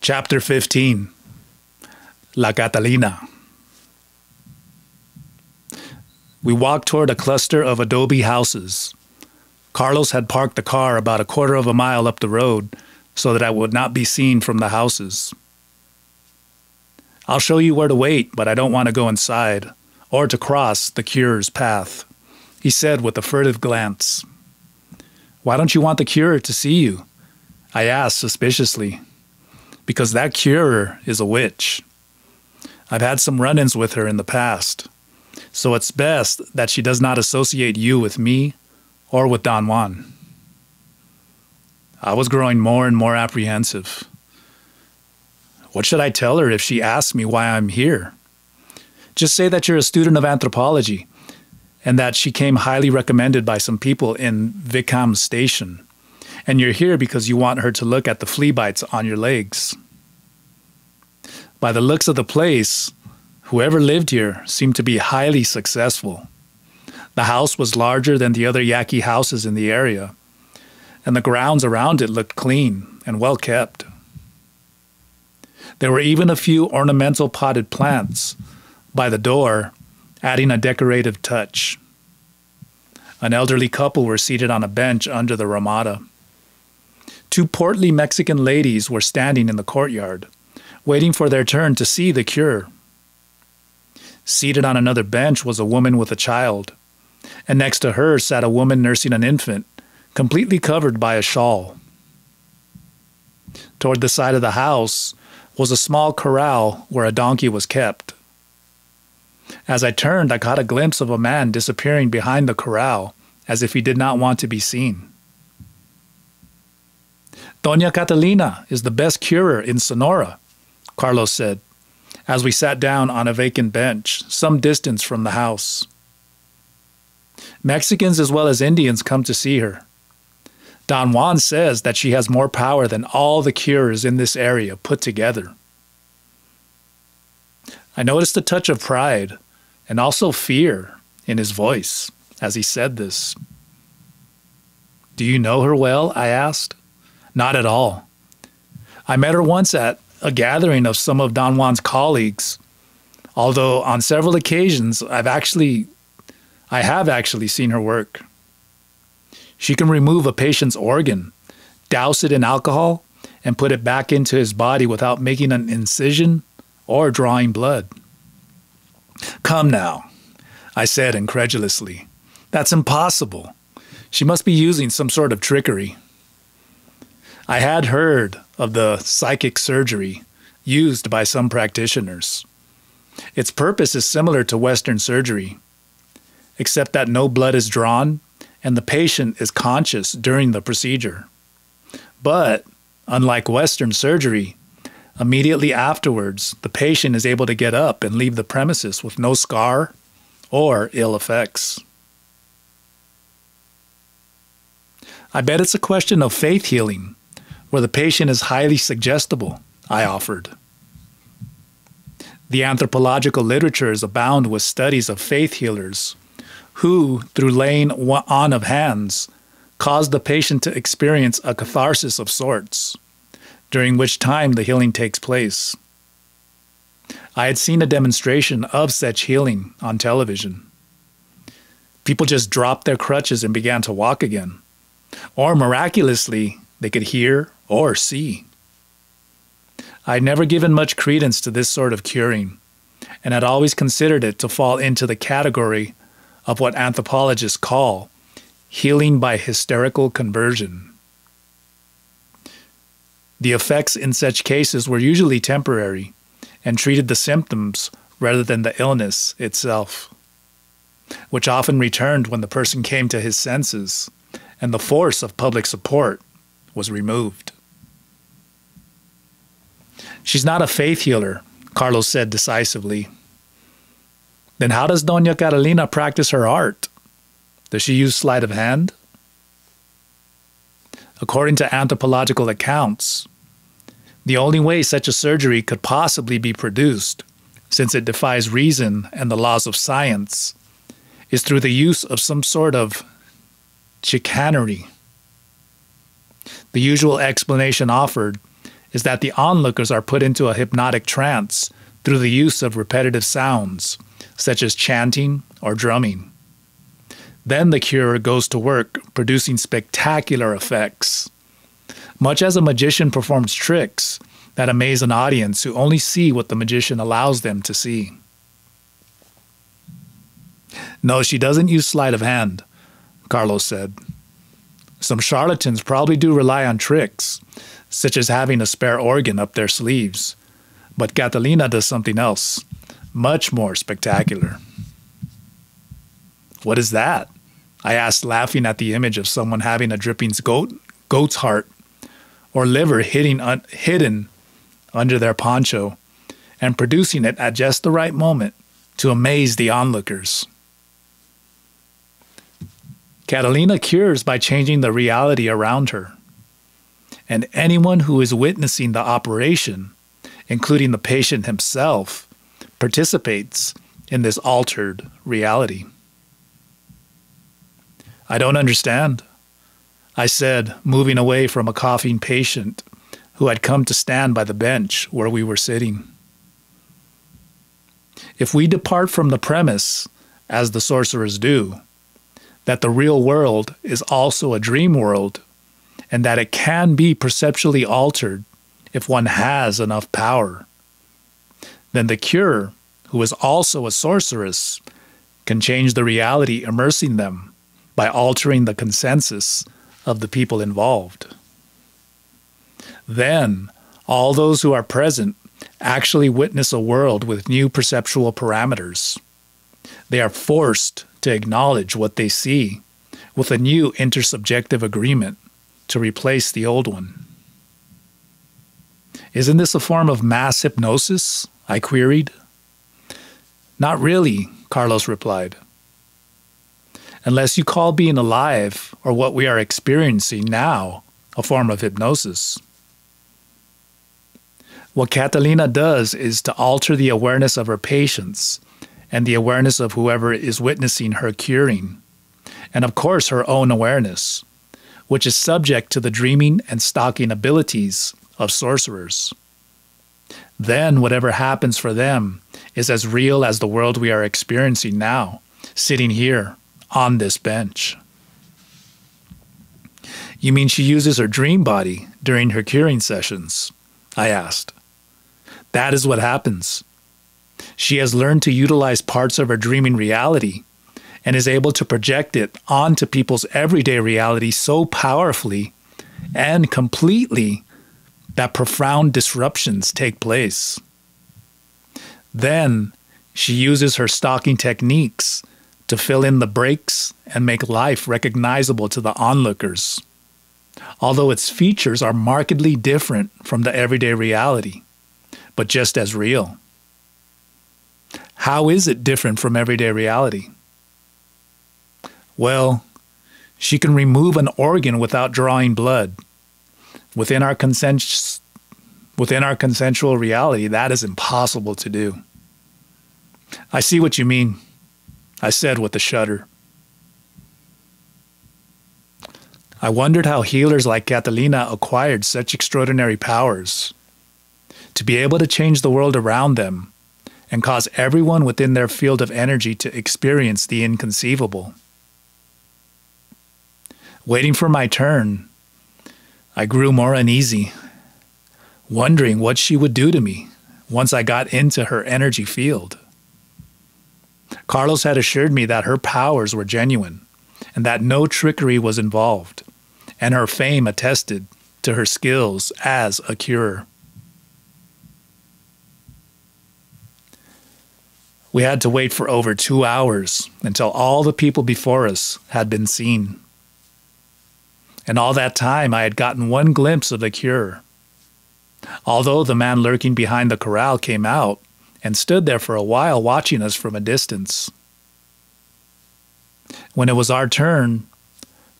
Chapter 15. La Catalina. We walked toward a cluster of adobe houses. Carlos had parked the car about a quarter of a mile up the road so that I would not be seen from the houses. "I'll show you where to wait, but I don't want to go inside or to cross the cure's path," he said with a furtive glance. "Why don't you want the cure to see you?" I asked suspiciously. "Because that curer is a witch. I've had some run-ins with her in the past, so it's best that she does not associate you with me or with Don Juan." I was growing more and more apprehensive. What should I tell her if she asks me why I'm here? Just say that you're a student of anthropology and that she came highly recommended by some people in Vicam Station, and you're here because you want her to look at the flea bites on your legs. By the looks of the place, whoever lived here seemed to be highly successful. The house was larger than the other Yaqui houses in the area, and the grounds around it looked clean and well kept. There were even a few ornamental potted plants by the door, adding a decorative touch. An elderly couple were seated on a bench under the ramada. Two portly Mexican ladies were standing in the courtyard, waiting for their turn to see the cure. Seated on another bench was a woman with a child, and next to her sat a woman nursing an infant, completely covered by a shawl. Toward the side of the house was a small corral where a donkey was kept. As I turned, I caught a glimpse of a man disappearing behind the corral, as if he did not want to be seen. "Doña Catalina is the best curer in Sonora," Carlos said, as we sat down on a vacant bench some distance from the house. "Mexicans as well as Indians come to see her. Don Juan says that she has more power than all the curers in this area put together." I noticed a touch of pride and also fear in his voice as he said this. "Do you know her well?" I asked. "Not at all. I met her once at a gathering of some of Don Juan's colleagues, although on several occasions I have actually seen her work. She can remove a patient's organ, douse it in alcohol, and put it back into his body without making an incision or drawing blood." "Come now," I said incredulously. "That's impossible. She must be using some sort of trickery." I had heard of the psychic surgery used by some practitioners. Its purpose is similar to Western surgery, except that no blood is drawn and the patient is conscious during the procedure. But, unlike Western surgery, immediately afterwards, the patient is able to get up and leave the premises with no scar or ill effects. "I bet it's a question of faith healing, where the patient is highly suggestible," I offered. "The anthropological literatures abound with studies of faith healers who, through laying on of hands, cause the patient to experience a catharsis of sorts, during which time the healing takes place. I had seen a demonstration of such healing on television. People just dropped their crutches and began to walk again, or miraculously, they could hear or see. I had never given much credence to this sort of curing, and had always considered it to fall into the category of what anthropologists call healing by hysterical conversion. The effects in such cases were usually temporary and treated the symptoms rather than the illness itself, which often returned when the person came to his senses and the force of public support was removed." "She's not a faith healer," Carlos said decisively. "Then how does Doña Catalina practice her art? Does she use sleight of hand?" "According to anthropological accounts, the only way such a surgery could possibly be produced, since it defies reason and the laws of science, is through the use of some sort of chicanery. The usual explanation offered is that the onlookers are put into a hypnotic trance through the use of repetitive sounds, such as chanting or drumming. Then the curer goes to work producing spectacular effects. Much as a magician performs tricks that amaze an audience who only see what the magician allows them to see. No, she doesn't use sleight of hand, Carlos said. Some charlatans probably do rely on tricks, such as having a spare organ up their sleeves. But Catalina does something else, much more spectacular. What is that? I asked, laughing at the image of someone having a dripping goat's heart or liver hidden under their poncho and producing it at just the right moment to amaze the onlookers. Catalina cures by changing the reality around her. And anyone who is witnessing the operation, including the patient himself, participates in this altered reality. I don't understand, I said, moving away from a coughing patient who had come to stand by the bench where we were sitting. If we depart from the premise, as the sorcerers do, that the real world is also a dream world, and that it can be perceptually altered if one has enough power, then the curer, who is also a sorceress, can change the reality immersing them by altering the consensus of the people involved. Then, all those who are present actually witness a world with new perceptual parameters. They are forced to acknowledge what they see with a new intersubjective agreement to replace the old one. Isn't this a form of mass hypnosis? I queried. Not really, Carlos replied. Unless you call being alive, or what we are experiencing now, a form of hypnosis. What Catalina does is to alter the awareness of her patients and the awareness of whoever is witnessing her curing, and of course her own awareness, which is subject to the dreaming and stalking abilities of sorcerers. Then whatever happens for them is as real as the world we are experiencing now, sitting here on this bench. You mean she uses her dream body during her curing sessions? I asked. That is what happens. She has learned to utilize parts of her dreaming reality and is able to project it onto people's everyday reality so powerfully and completely that profound disruptions take place. Then she uses her stalking techniques to fill in the breaks and make life recognizable to the onlookers, although its features are markedly different from the everyday reality, but just as real. How is it different from everyday reality? Well, she can remove an organ without drawing blood. Within our consensual reality, that is impossible to do. I see what you mean, I said with a shudder. I wondered how healers like Catalina acquired such extraordinary powers to be able to change the world around them and cause everyone within their field of energy to experience the inconceivable. Waiting for my turn, I grew more uneasy, wondering what she would do to me once I got into her energy field. Carlos had assured me that her powers were genuine and that no trickery was involved, and her fame attested to her skills as a curer. We had to wait for over 2 hours until all the people before us had been seen. And all that time I had gotten one glimpse of the cure. Although the man lurking behind the corral came out and stood there for a while watching us from a distance. When it was our turn,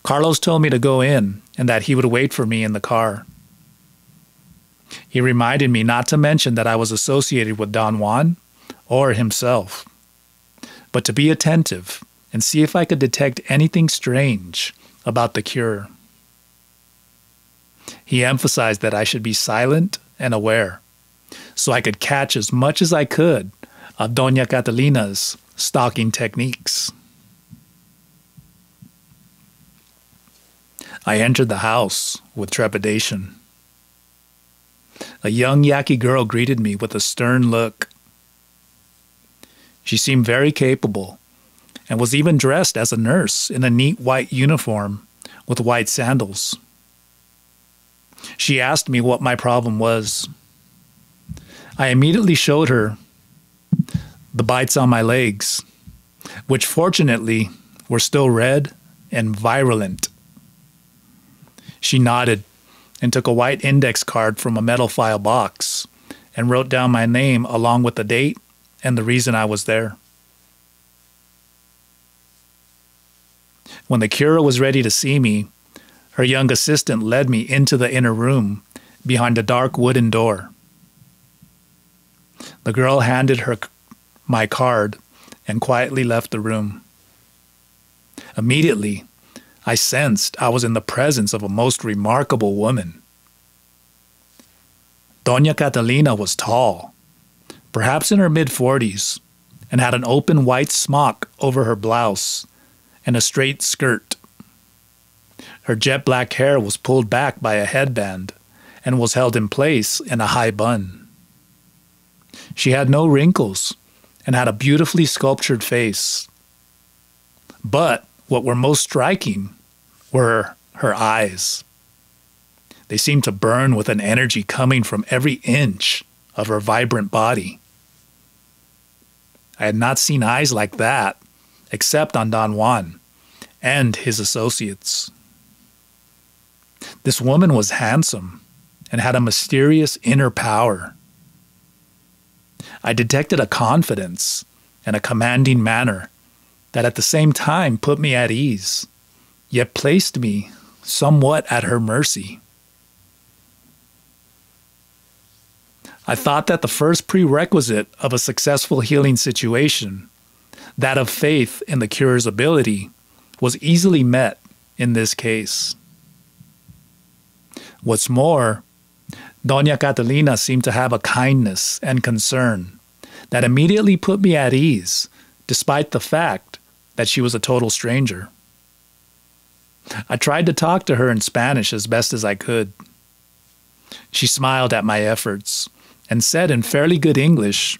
Carlos told me to go in and that he would wait for me in the car. He reminded me not to mention that I was associated with Don Juan or himself, but to be attentive and see if I could detect anything strange about the cure. He emphasized that I should be silent and aware, so I could catch as much as I could of Doña Catalina's stalking techniques. I entered the house with trepidation. A young Yaqui girl greeted me with a stern look. She seemed very capable and was even dressed as a nurse in a neat white uniform with white sandals. She asked me what my problem was. I immediately showed her the bites on my legs, which fortunately were still red and virulent. She nodded and took a white index card from a metal file box and wrote down my name along with the date and the reason I was there. When the cura was ready to see me, her young assistant led me into the inner room behind a dark wooden door. The girl handed her my card and quietly left the room. Immediately, I sensed I was in the presence of a most remarkable woman. Doña Catalina was tall, perhaps in her mid-40s, and had an open white smock over her blouse and a straight skirt. Her jet black hair was pulled back by a headband and was held in place in a high bun. She had no wrinkles and had a beautifully sculptured face. But what were most striking were her eyes. They seemed to burn with an energy coming from every inch of her vibrant body. I had not seen eyes like that except on Don Juan and his associates. This woman was handsome and had a mysterious inner power. I detected a confidence and a commanding manner that at the same time put me at ease, yet placed me somewhat at her mercy. I thought that the first prerequisite of a successful healing situation, that of faith in the cura's ability, was easily met in this case. What's more, Doña Catalina seemed to have a kindness and concern that immediately put me at ease, despite the fact that she was a total stranger. I tried to talk to her in Spanish as best as I could. She smiled at my efforts and said in fairly good English,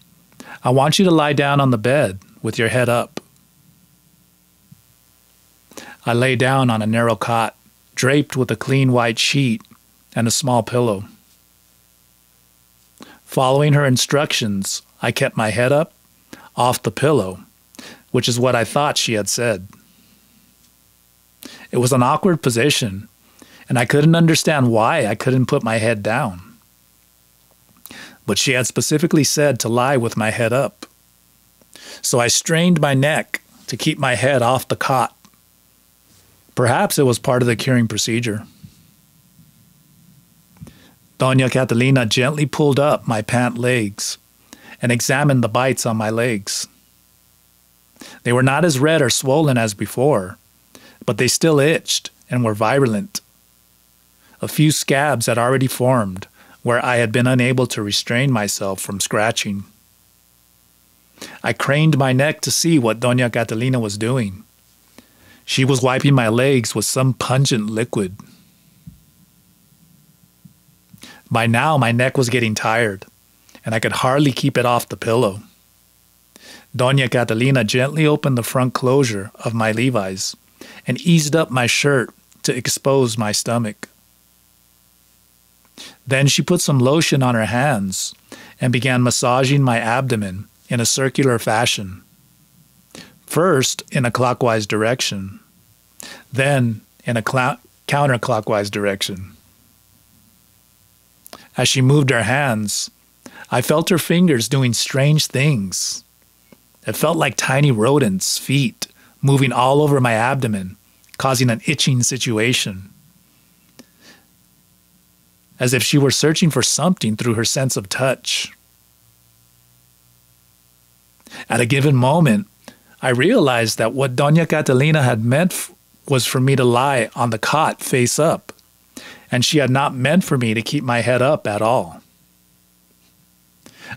"I want you to lie down on the bed with your head up." I lay down on a narrow cot, draped with a clean white sheet and a small pillow. Following her instructions, I kept my head up, off the pillow, which is what I thought she had said. It was an awkward position, and I couldn't understand why I couldn't put my head down. But she had specifically said to lie with my head up. So I strained my neck to keep my head off the cot. Perhaps it was part of the curing procedure. Doña Catalina gently pulled up my pant legs and examined the bites on my legs. They were not as red or swollen as before, but they still itched and were virulent. A few scabs had already formed where I had been unable to restrain myself from scratching. I craned my neck to see what Doña Catalina was doing. She was wiping my legs with some pungent liquid. By now, my neck was getting tired, and I could hardly keep it off the pillow. Doña Catalina gently opened the front closure of my Levi's and eased up my shirt to expose my stomach. Then she put some lotion on her hands and began massaging my abdomen in a circular fashion. First in a clockwise direction, then in a counterclockwise direction. As she moved her hands, I felt her fingers doing strange things. It felt like tiny rodents' feet moving all over my abdomen, causing an itching situation. As if she were searching for something through her sense of touch. At a given moment, I realized that what Doña Catalina had meant was for me to lie on the cot face up, and she had not meant for me to keep my head up at all.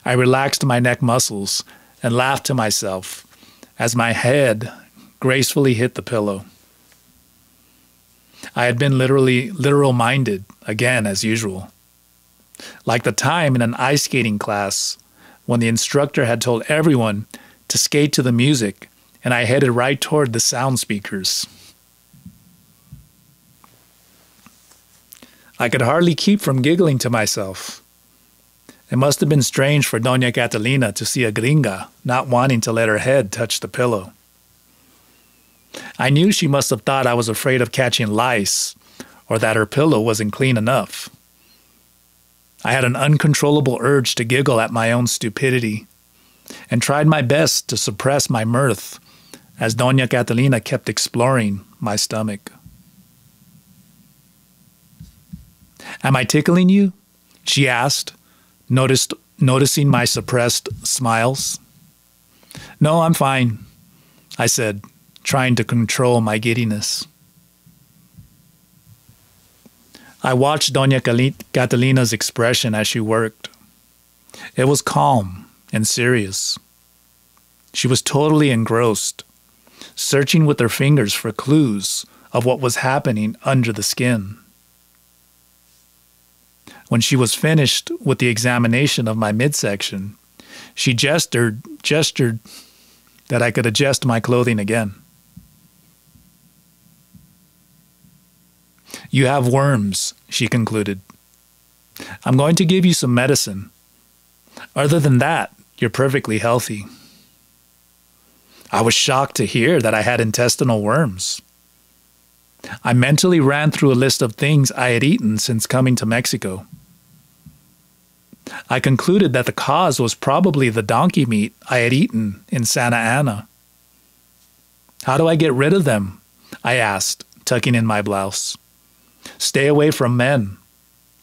I relaxed my neck muscles and laughed to myself as my head gracefully hit the pillow. I had been literal-minded, again as usual. Like the time in an ice skating class when the instructor had told everyone to skate to the music and I headed right toward the sound speakers. I could hardly keep from giggling to myself. It must have been strange for Doña Catalina to see a gringa not wanting to let her head touch the pillow. I knew she must have thought I was afraid of catching lice or that her pillow wasn't clean enough. I had an uncontrollable urge to giggle at my own stupidity and tried my best to suppress my mirth as Doña Catalina kept exploring my stomach. "Am I tickling you?" she asked, noticing my suppressed smiles. "No, I'm fine," I said, trying to control my giddiness. I watched Doña Catalina's expression as she worked. It was calm and serious. She was totally engrossed, searching with her fingers for clues of what was happening under the skin. When she was finished with the examination of my midsection, she gestured that I could adjust my clothing again. "You have worms," she concluded. "I'm going to give you some medicine. Other than that, you're perfectly healthy." I was shocked to hear that I had intestinal worms. I mentally ran through a list of things I had eaten since coming to Mexico. I concluded that the cause was probably the donkey meat I had eaten in Santa Ana. "How do I get rid of them?" I asked, tucking in my blouse. "Stay away from men,"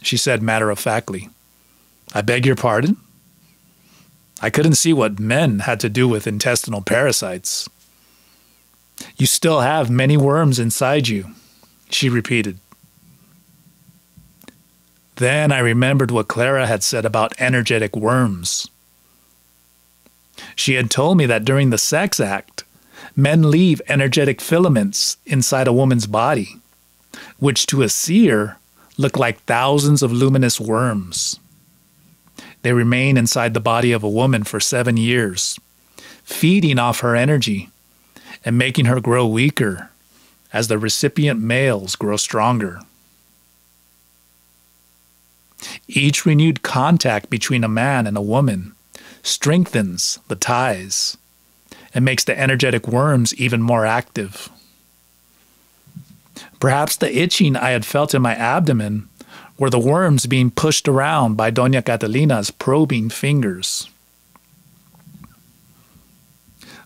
she said matter-of-factly. "I beg your pardon?" I couldn't see what men had to do with intestinal parasites. "You still have many worms inside you," she repeated. Then I remembered what Clara had said about energetic worms. She had told me that during the sex act, men leave energetic filaments inside a woman's body, which to a seer look like thousands of luminous worms. They remain inside the body of a woman for 7 years, feeding off her energy and making her grow weaker as the recipient males grow stronger. Each renewed contact between a man and a woman strengthens the ties and makes the energetic worms even more active. Perhaps the itching I had felt in my abdomen were the worms being pushed around by Doña Catalina's probing fingers.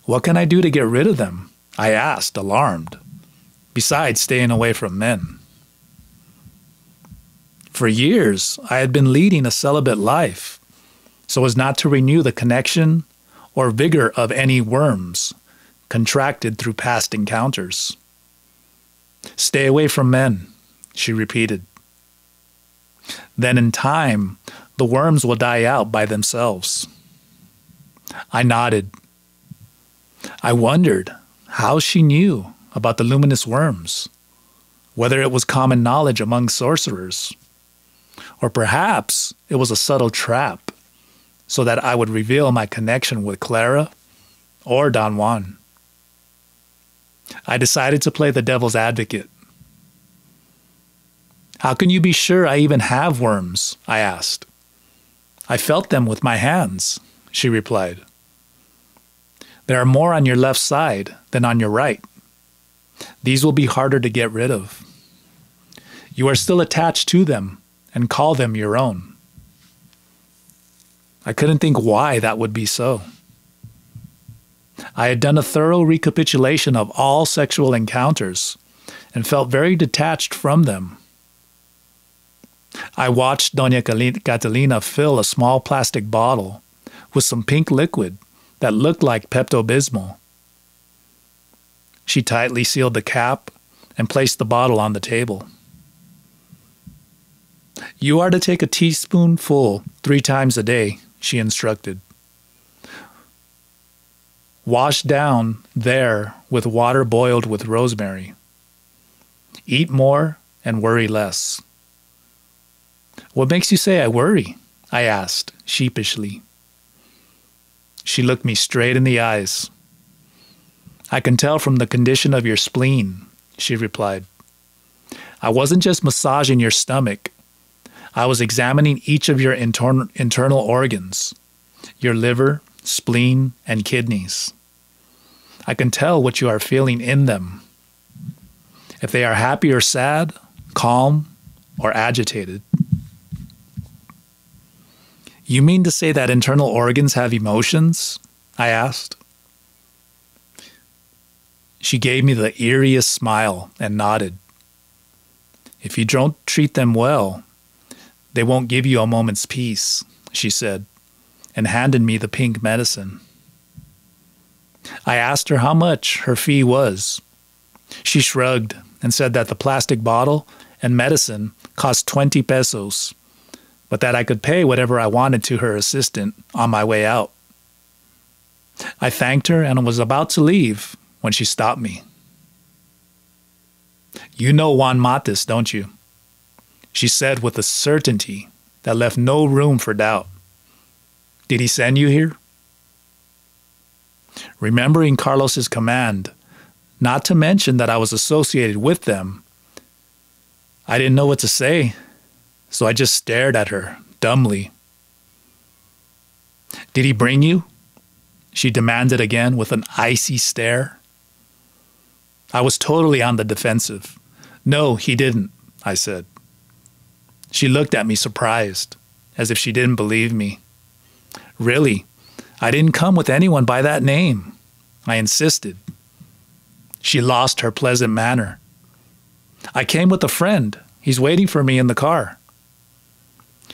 "What can I do to get rid of them?" I asked, alarmed, besides staying away from men. For years, I had been leading a celibate life, so as not to renew the connection or vigor of any worms contracted through past encounters. "Stay away from men," she repeated. "Then in time, the worms will die out by themselves." I nodded. I wondered how she knew about the luminous worms, whether it was common knowledge among sorcerers, or perhaps it was a subtle trap so that I would reveal my connection with Clara or Don Juan. I decided to play the devil's advocate. "How can you be sure I even have worms?" I asked. "I felt them with my hands," she replied. "There are more on your left side than on your right. These will be harder to get rid of. You are still attached to them and call them your own." I couldn't think why that would be so. I had done a thorough recapitulation of all sexual encounters and felt very detached from them. I watched Doña Catalina fill a small plastic bottle with some pink liquid that looked like Pepto-Bismol. She tightly sealed the cap and placed the bottle on the table. "You are to take a teaspoonful 3 times a day," she instructed. Wash down there with water boiled with rosemary. Eat more and worry less. What makes you say I worry? I asked, sheepishly. She looked me straight in the eyes. I can tell from the condition of your spleen, she replied. I wasn't just massaging your stomach. I was examining each of your internal organs, your liver, spleen, and kidneys. I can tell what you are feeling in them. If they are happy or sad, calm or agitated. You mean to say that internal organs have emotions? I asked. She gave me the eeriest smile and nodded. If you don't treat them well, they won't give you a moment's peace, she said, and handed me the pink medicine. I asked her how much her fee was. She shrugged and said that the plastic bottle and medicine cost 20 pesos, but that I could pay whatever I wanted to her assistant on my way out. I thanked her and was about to leave when she stopped me. You know Juan Matis, don't you? She said with a certainty that left no room for doubt. Did he send you here? Remembering Carlos's command, not to mention that I was associated with them, I didn't know what to say, so I just stared at her, dumbly. Did he bring you? She demanded again with an icy stare. I was totally on the defensive. No, he didn't, I said. She looked at me surprised, as if she didn't believe me. Really, I didn't come with anyone by that name, I insisted. She lost her pleasant manner. I came with a friend. He's waiting for me in the car.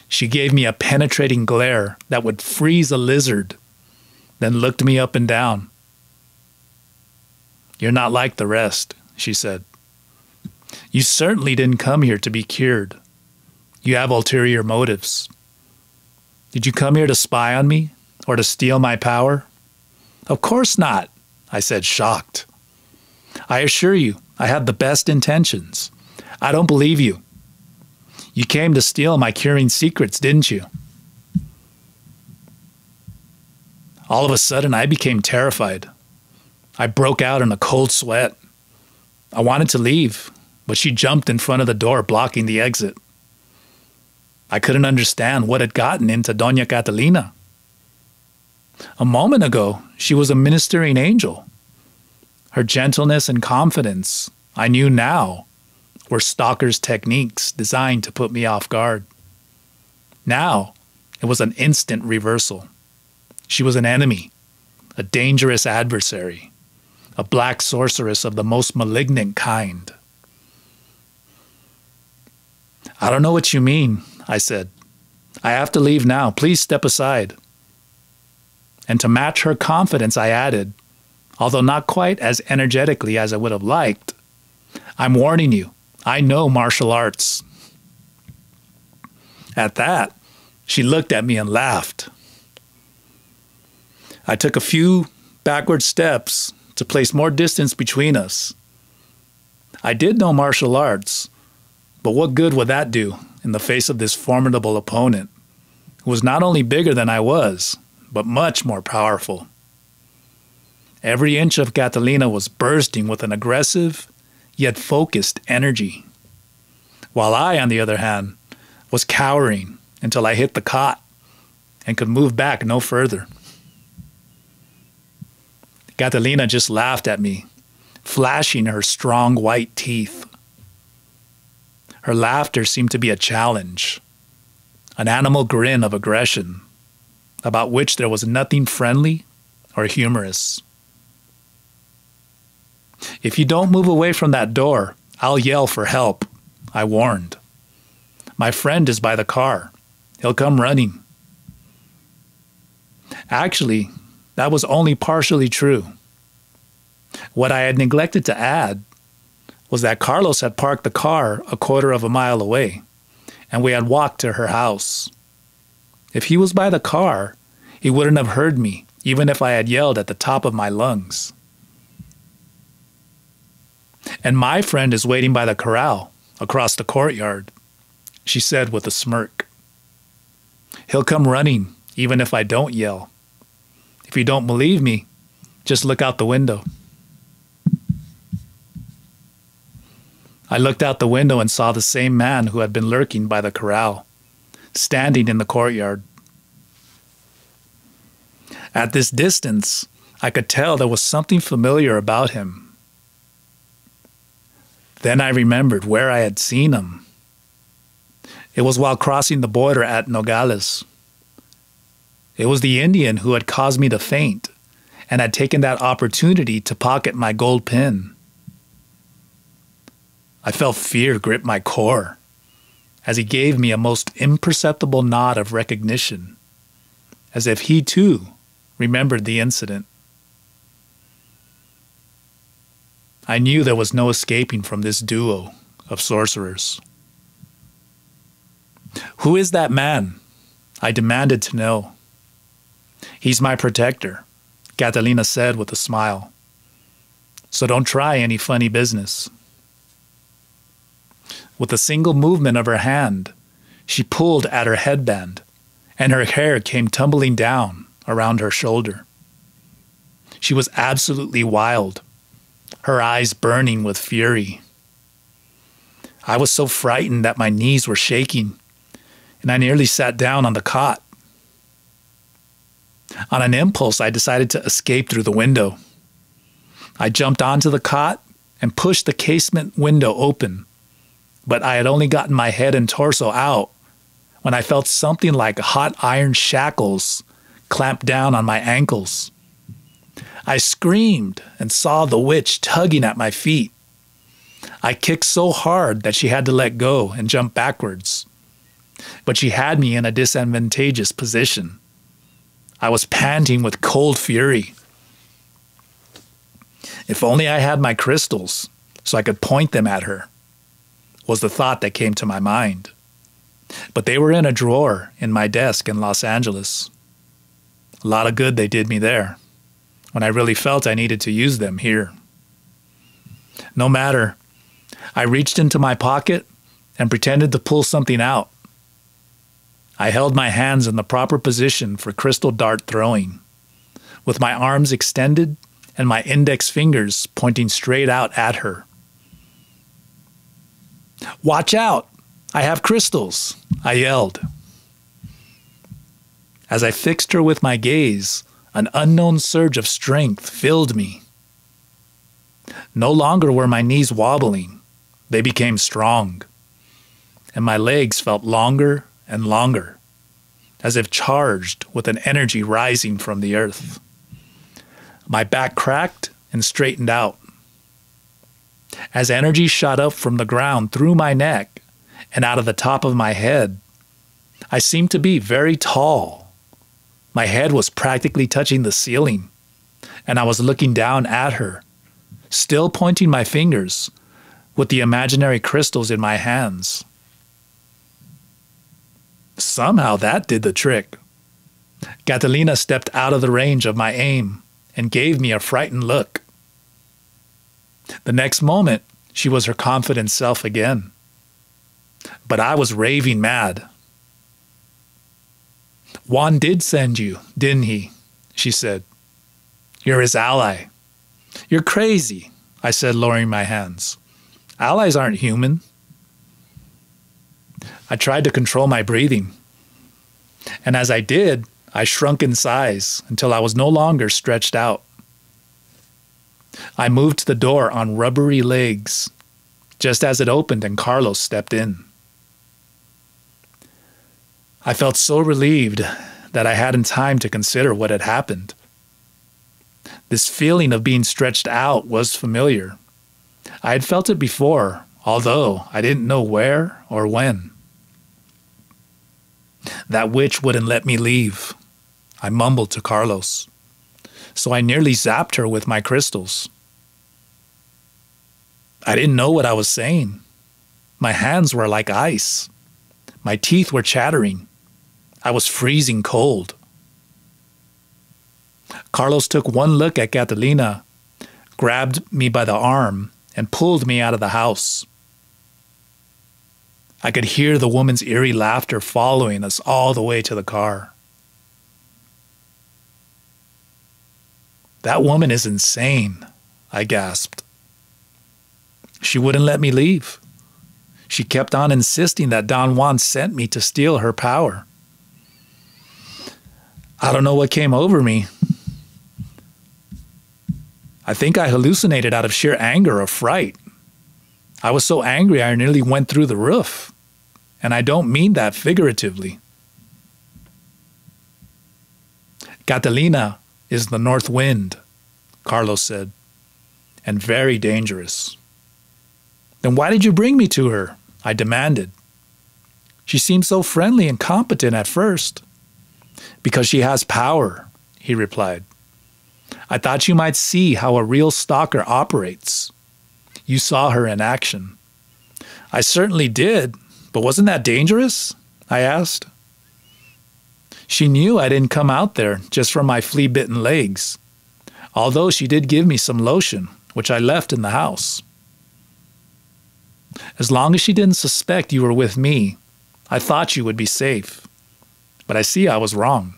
She gave me a penetrating glare that would freeze a lizard, then looked me up and down. You're not like the rest, she said. You certainly didn't come here to be cured. You have ulterior motives. Did you come here to spy on me or to steal my power? Of course not, I said, shocked. I assure you, I had the best intentions. I don't believe you. You came to steal my curing secrets, didn't you? All of a sudden, I became terrified. I broke out in a cold sweat. I wanted to leave, but she jumped in front of the door, blocking the exit. I couldn't understand what had gotten into Doña Catalina. A moment ago, she was a ministering angel. Her gentleness and confidence, I knew now, were stalker's techniques designed to put me off guard. Now, it was an instant reversal. She was an enemy, a dangerous adversary, a black sorceress of the most malignant kind. I don't know what you mean, I said. I have to leave now. Please step aside. And to match her confidence, I added, although not quite as energetically as I would have liked, I'm warning you, I know martial arts. At that, she looked at me and laughed. I took a few backward steps to place more distance between us. I did know martial arts, but what good would that do in the face of this formidable opponent, who was not only bigger than I was, but much more powerful? Every inch of Catalina was bursting with an aggressive, yet focused energy, while I, on the other hand, was cowering until I hit the cot and could move back no further. Catalina just laughed at me, flashing her strong white teeth. Her laughter seemed to be a challenge, an animal grin of aggression, about which there was nothing friendly or humorous. If you don't move away from that door, I'll yell for help, I warned. My friend is by the car. He'll come running. Actually, that was only partially true. What I had neglected to add was that Carlos had parked the car a quarter of a mile away, and we had walked to her house. If he was by the car, he wouldn't have heard me, even if I had yelled at the top of my lungs. And my friend is waiting by the corral, across the courtyard, she said with a smirk. He'll come running, even if I don't yell. If you don't believe me, just look out the window. I looked out the window and saw the same man who had been lurking by the corral, standing in the courtyard. At this distance, I could tell there was something familiar about him. Then I remembered where I had seen him. It was while crossing the border at Nogales. It was the Indian who had caused me to faint and had taken that opportunity to pocket my gold pin. I felt fear grip my core as he gave me a most imperceptible nod of recognition, as if he too remembered the incident. I knew there was no escaping from this duo of sorcerers. Who is that man? I demanded to know. He's my protector, Catalina said with a smile. So don't try any funny business. With a single movement of her hand, she pulled at her headband, and her hair came tumbling down around her shoulder. She was absolutely wild, her eyes burning with fury. I was so frightened that my knees were shaking, and I nearly sat down on the cot. On an impulse, I decided to escape through the window. I jumped onto the cot and pushed the casement window open, but I had only gotten my head and torso out when I felt something like hot iron shackles clamp down on my ankles. I screamed and saw the witch tugging at my feet. I kicked so hard that she had to let go and jump backwards, but she had me in a disadvantageous position. I was panting with cold fury. If only I had my crystals so I could point them at her, was the thought that came to my mind. But they were in a drawer in my desk in Los Angeles. A lot of good they did me there, when I really felt I needed to use them here. No matter, I reached into my pocket and pretended to pull something out. I held my hands in the proper position for crystal dart throwing, with my arms extended and my index fingers pointing straight out at her. "Watch out! I have crystals!" I yelled. As I fixed her with my gaze, an unknown surge of strength filled me. No longer were my knees wobbling. They became strong, and my legs felt longer and longer, as if charged with an energy rising from the earth. My back cracked and straightened out. As energy shot up from the ground through my neck and out of the top of my head, I seemed to be very tall. My head was practically touching the ceiling, and I was looking down at her, still pointing my fingers with the imaginary crystals in my hands. Somehow that did the trick. Catalina stepped out of the range of my aim and gave me a frightened look. The next moment, she was her confident self again. But I was raving mad. "Juan did send you, didn't he?" she said. "You're his ally." "You're crazy," I said, lowering my hands. "Allies aren't human." I tried to control my breathing, and as I did, I shrunk in size until I was no longer stretched out. I moved to the door on rubbery legs, just as it opened and Carlos stepped in. I felt so relieved that I hadn't time to consider what had happened. This feeling of being stretched out was familiar. I had felt it before, although I didn't know where or when. That witch wouldn't let me leave, I mumbled to Carlos, so I nearly zapped her with my crystals. I didn't know what I was saying. My hands were like ice. My teeth were chattering. I was freezing cold. Carlos took one look at Catalina, grabbed me by the arm, and pulled me out of the house. I could hear the woman's eerie laughter following us all the way to the car. That woman is insane, I gasped. She wouldn't let me leave. She kept on insisting that Don Juan sent me to steal her power. I don't know what came over me. I think I hallucinated out of sheer anger or fright. I was so angry I nearly went through the roof. And I don't mean that figuratively. Catalina is the north wind, Carlos said, and very dangerous. Then why did you bring me to her? I demanded. She seemed so friendly and competent at first. Because she has power, he replied. I thought you might see how a real stalker operates. You saw her in action. I certainly did, but wasn't that dangerous? I asked. She knew I didn't come out there just for my flea-bitten legs, although she did give me some lotion, which I left in the house. As long as she didn't suspect you were with me, I thought you would be safe. But I see I was wrong.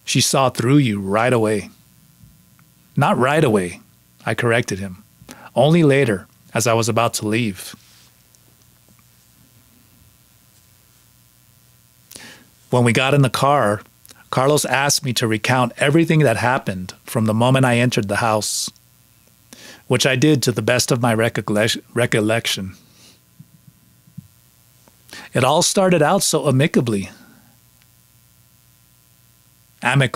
She saw through you right away. Not right away, I corrected him. Only later, as I was about to leave. When we got in the car, Carlos asked me to recount everything that happened from the moment I entered the house, which I did to the best of my recollection. It all started out so amicably. I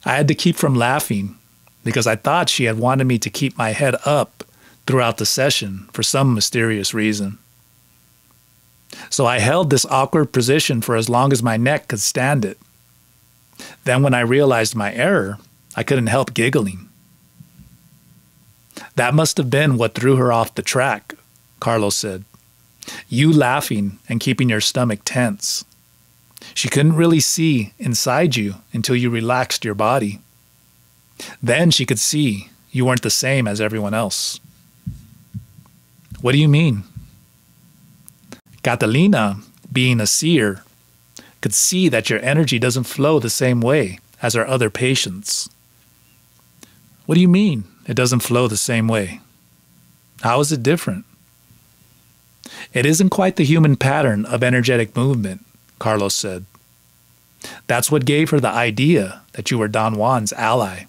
had to keep from laughing because I thought she had wanted me to keep my head up throughout the session for some mysterious reason. So I held this awkward position for as long as my neck could stand it. Then when I realized my error, I couldn't help giggling. That must have been what threw her off the track, Carlos said. You laughing and keeping your stomach tense. She couldn't really see inside you until you relaxed your body. Then she could see you weren't the same as everyone else. What do you mean? Catalina, being a seer, could see that your energy doesn't flow the same way as our other patients. What do you mean it doesn't flow the same way? How is it different? It isn't quite the human pattern of energetic movement, Carlos said. That's what gave her the idea that you were Don Juan's ally.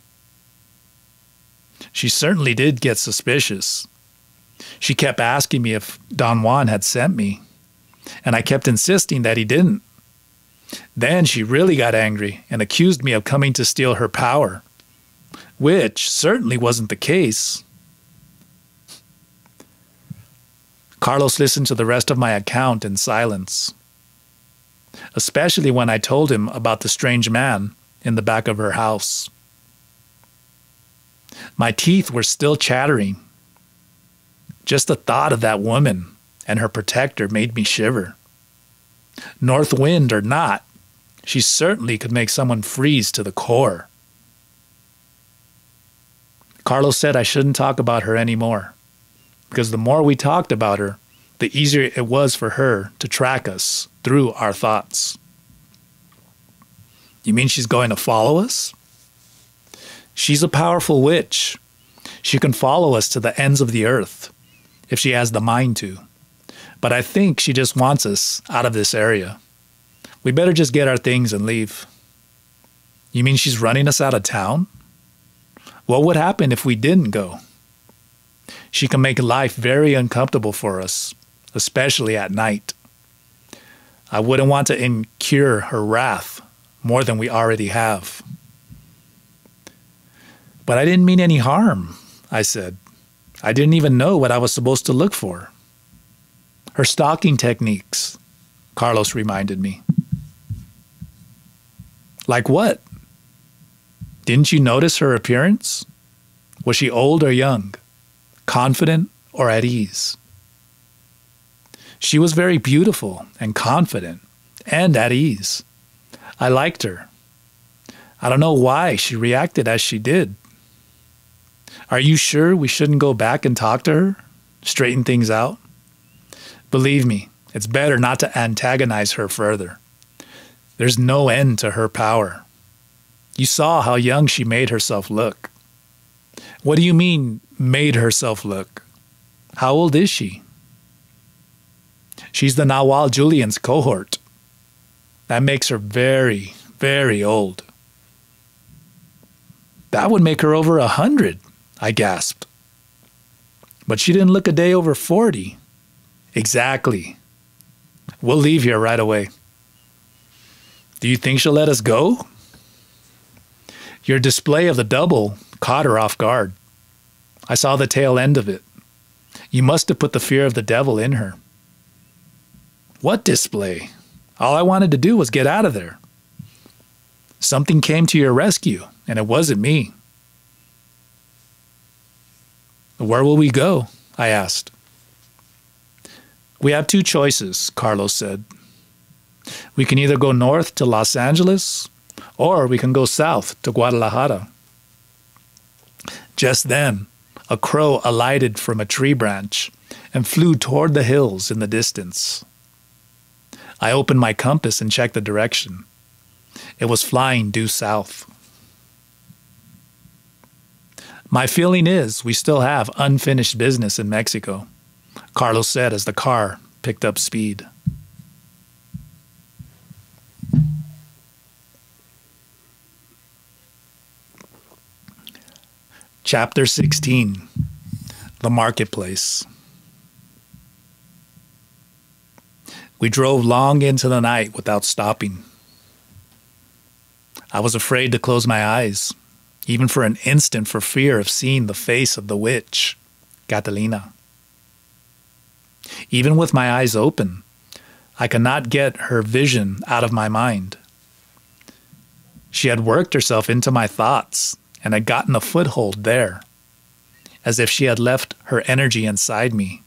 She certainly did get suspicious. She kept asking me if Don Juan had sent me, and I kept insisting that he didn't. Then she really got angry and accused me of coming to steal her power, which certainly wasn't the case. Carlos listened to the rest of my account in silence, especially when I told him about the strange man in the back of her house. My teeth were still chattering. Just the thought of that woman and her protector made me shiver. North wind or not, she certainly could make someone freeze to the core. Carlos said I shouldn't talk about her anymore, because the more we talked about her, the easier it was for her to track us through our thoughts. You mean she's going to follow us? She's a powerful witch. She can follow us to the ends of the earth, if she has the mind to. But I think she just wants us out of this area. We better just get our things and leave. You mean she's running us out of town? What would happen if we didn't go? She can make life very uncomfortable for us, especially at night. I wouldn't want to incur her wrath more than we already have. But I didn't mean any harm, I said. I didn't even know what I was supposed to look for. Her stalking techniques, Carlos reminded me. Like what? Didn't you notice her appearance? Was she old or young? Confident or at ease? She was very beautiful and confident and at ease. I liked her. I don't know why she reacted as she did. Are you sure we shouldn't go back and talk to her? Straighten things out? Believe me, it's better not to antagonize her further. There's no end to her power. You saw how young she made herself look. What do you mean, made herself look? How old is she? She's the Nawal Julian's cohort. That makes her very, very old. That would make her over 100, I gasped. But she didn't look a day over 40. Exactly. We'll leave here right away. Do you think she'll let us go? Your display of the double caught her off guard. I saw the tail end of it. You must have put the fear of the devil in her. What display? All I wanted to do was get out of there. Something came to your rescue, and it wasn't me. Where will we go? I asked. We have two choices, Carlos said. We can either go north to Los Angeles, or we can go south to Guadalajara. Just then, a crow alighted from a tree branch and flew toward the hills in the distance. I opened my compass and checked the direction. It was flying due south. My feeling is we still have unfinished business in Mexico, Carlos said as the car picked up speed. Chapter 16, The Marketplace. We drove long into the night without stopping. I was afraid to close my eyes, even for an instant, for fear of seeing the face of the witch, Catalina. Even with my eyes open, I could not get her vision out of my mind. She had worked herself into my thoughts and had gotten a foothold there, as if she had left her energy inside me,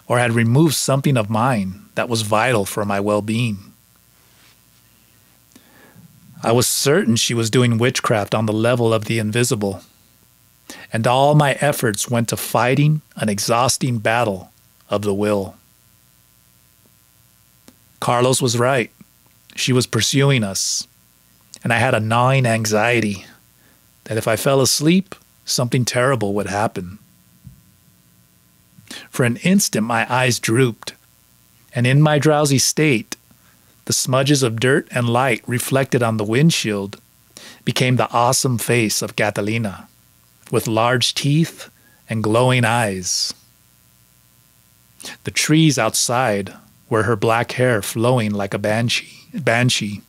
or had removed something of mine that was vital for my well-being. I was certain she was doing witchcraft on the level of the invisible, and all my efforts went to fighting an exhausting battle of the will. Carlos was right. She was pursuing us, and I had a gnawing anxiety that if I fell asleep, something terrible would happen. For an instant, my eyes drooped, and in my drowsy state, the smudges of dirt and light reflected on the windshield became the awesome face of Catalina, with large teeth and glowing eyes. The trees outside were her black hair flowing like a banshee.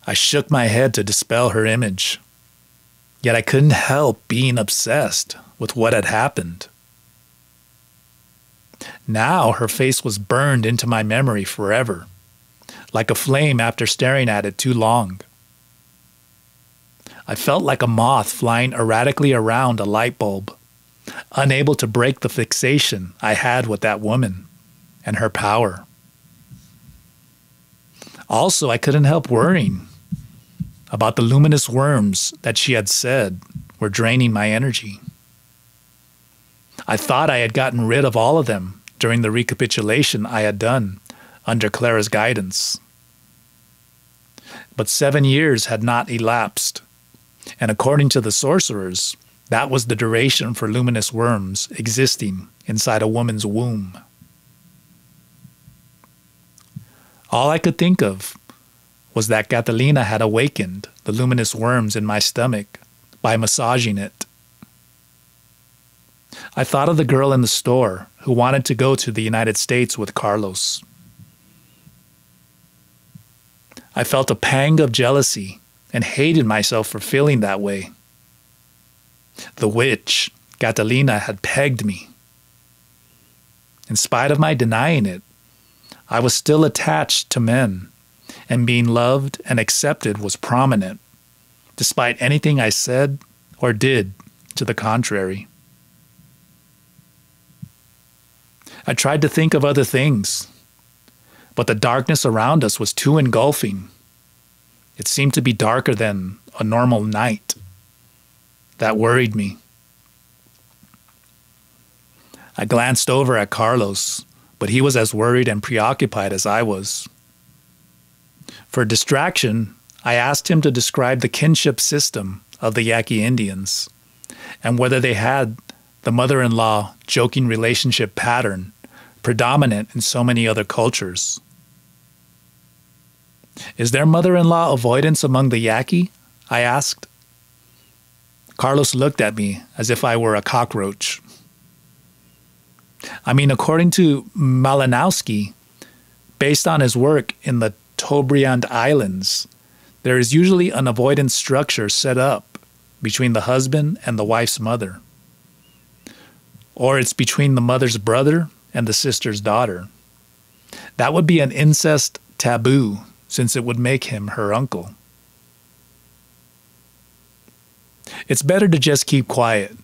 I shook my head to dispel her image, yet I couldn't help being obsessed with what had happened. Now her face was burned into my memory forever, like a flame after staring at it too long. I felt like a moth flying erratically around a light bulb, unable to break the fixation I had with that woman and her power. Also, I couldn't help worrying about the luminous worms that she had said were draining my energy. I thought I had gotten rid of all of them during the recapitulation I had done under Clara's guidance. But 7 years had not elapsed, and according to the sorcerers, that was the duration for luminous worms existing inside a woman's womb. All I could think of was that Catalina had awakened the luminous worms in my stomach by massaging it. I thought of the girl in the store who wanted to go to the United States with Carlos. I felt a pang of jealousy and hated myself for feeling that way. The witch, Catalina, had pegged me. In spite of my denying it, I was still attached to men, and being loved and accepted was prominent, despite anything I said or did to the contrary. I tried to think of other things, but the darkness around us was too engulfing. It seemed to be darker than a normal night. That worried me. I glanced over at Carlos, but he was as worried and preoccupied as I was. For distraction, I asked him to describe the kinship system of the Yaqui Indians and whether they had the mother-in-law joking relationship pattern predominant in so many other cultures. Is there mother-in-law avoidance among the Yaqui? I asked. Carlos looked at me as if I were a cockroach. I mean, according to Malinowski, based on his work in the Tobriand Islands, there is usually an avoidance structure set up between the husband and the wife's mother. Or it's between the mother's brother and the sister's daughter. That would be an incest taboo, since it would make him her uncle. It's better to just keep quiet,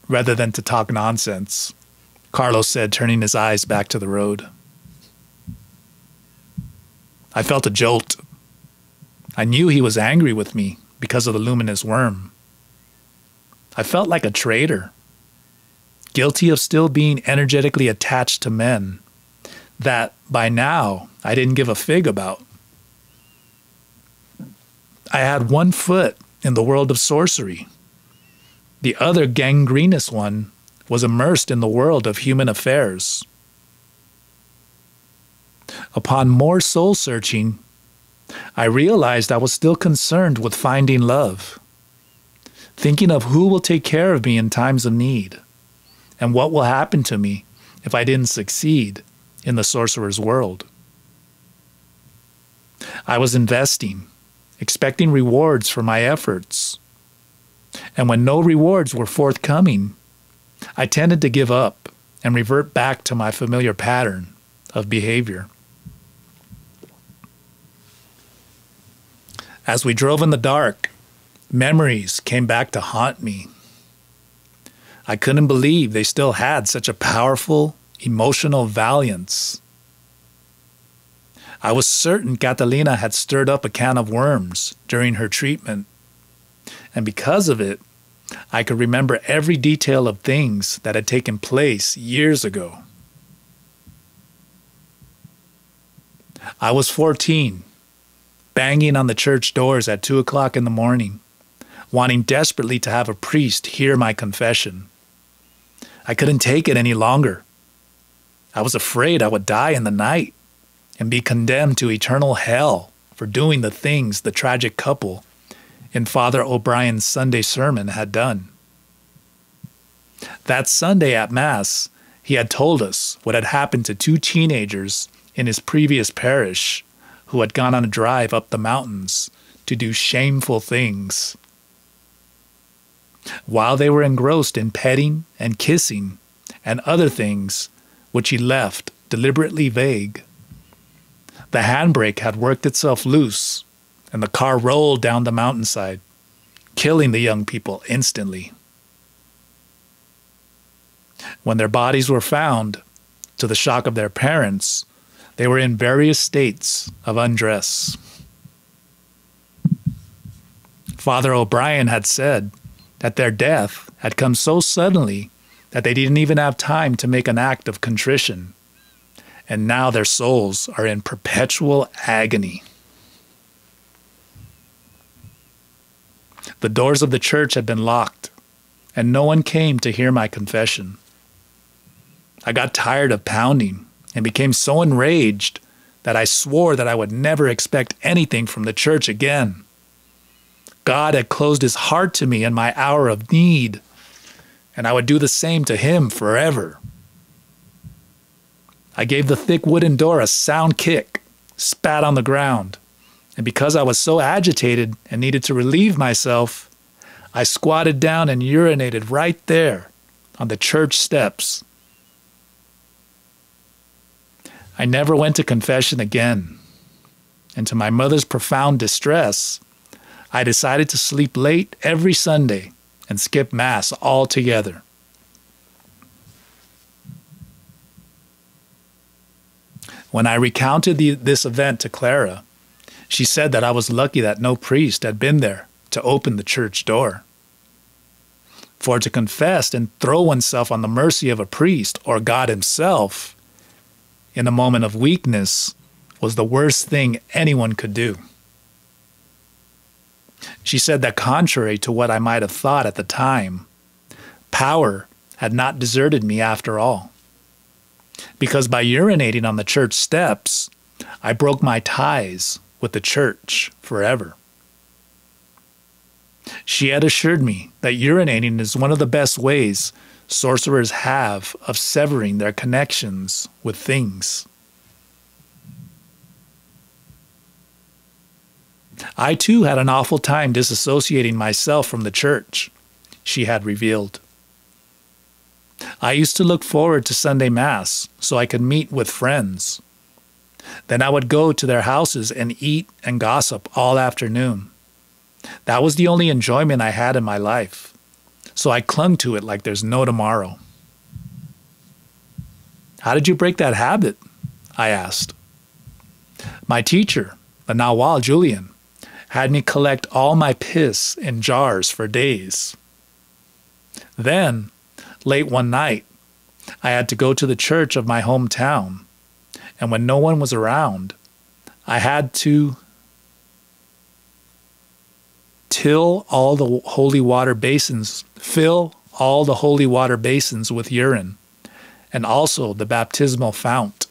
rather than to talk nonsense, Carlos said, turning his eyes back to the road. I felt a jolt. I knew he was angry with me because of the luminous worm. I felt like a traitor, guilty of still being energetically attached to men that, by now, I didn't give a fig about. I had one foot in the world of sorcery. The other gangrenous one was immersed in the world of human affairs. Upon more soul-searching, I realized I was still concerned with finding love, thinking of who will take care of me in times of need, and what will happen to me if I didn't succeed in the sorcerer's world. I was investing, expecting rewards for my efforts, and when no rewards were forthcoming, I tended to give up and revert back to my familiar pattern of behavior. As we drove in the dark, memories came back to haunt me. I couldn't believe they still had such a powerful, emotional valiance. I was certain Catalina had stirred up a can of worms during her treatment, and because of it, I could remember every detail of things that had taken place years ago. I was 14, banging on the church doors at 2 o'clock in the morning, wanting desperately to have a priest hear my confession. I couldn't take it any longer. I was afraid I would die in the night and be condemned to eternal hell for doing the things the tragic couple in Father O'Brien's Sunday sermon had done. That Sunday at Mass, he had told us what had happened to 2 teenagers in his previous parish who had gone on a drive up the mountains to do shameful things. While they were engrossed in petting and kissing and other things which he left deliberately vague, the handbrake had worked itself loose and the car rolled down the mountainside, killing the young people instantly. When their bodies were found, to the shock of their parents, they were in various states of undress. Father O'Brien had said that their death had come so suddenly that they didn't even have time to make an act of contrition, and now their souls are in perpetual agony. The doors of the church had been locked, and no one came to hear my confession. I got tired of pounding and became so enraged that I swore that I would never expect anything from the church again. God had closed his heart to me in my hour of need, and I would do the same to him forever. I gave the thick wooden door a sound kick, spat on the ground, and because I was so agitated and needed to relieve myself, I squatted down and urinated right there on the church steps. I never went to confession again, and to my mother's profound distress, I decided to sleep late every Sunday and skip Mass altogether. When I recounted this event to Clara, she said that I was lucky that no priest had been there to open the church door. For to confess and throw oneself on the mercy of a priest or God himself in a moment of weakness was the worst thing anyone could do. She said that contrary to what I might have thought at the time, power had not deserted me after all. Because by urinating on the church steps, I broke my ties with the church forever. She had assured me that urinating is one of the best ways sorcerers have of severing their connections with things. I too had an awful time disassociating myself from the church, she had revealed. I used to look forward to Sunday Mass so I could meet with friends. Then I would go to their houses and eat and gossip all afternoon. That was the only enjoyment I had in my life, so I clung to it like there's no tomorrow. How did you break that habit? I asked. My teacher, the Nawal Julian, had me collect all my piss in jars for days. Then, late one night, I had to go to the church of my hometown, and when no one was around, I had to fill all the holy water basins with urine, and also the baptismal fount.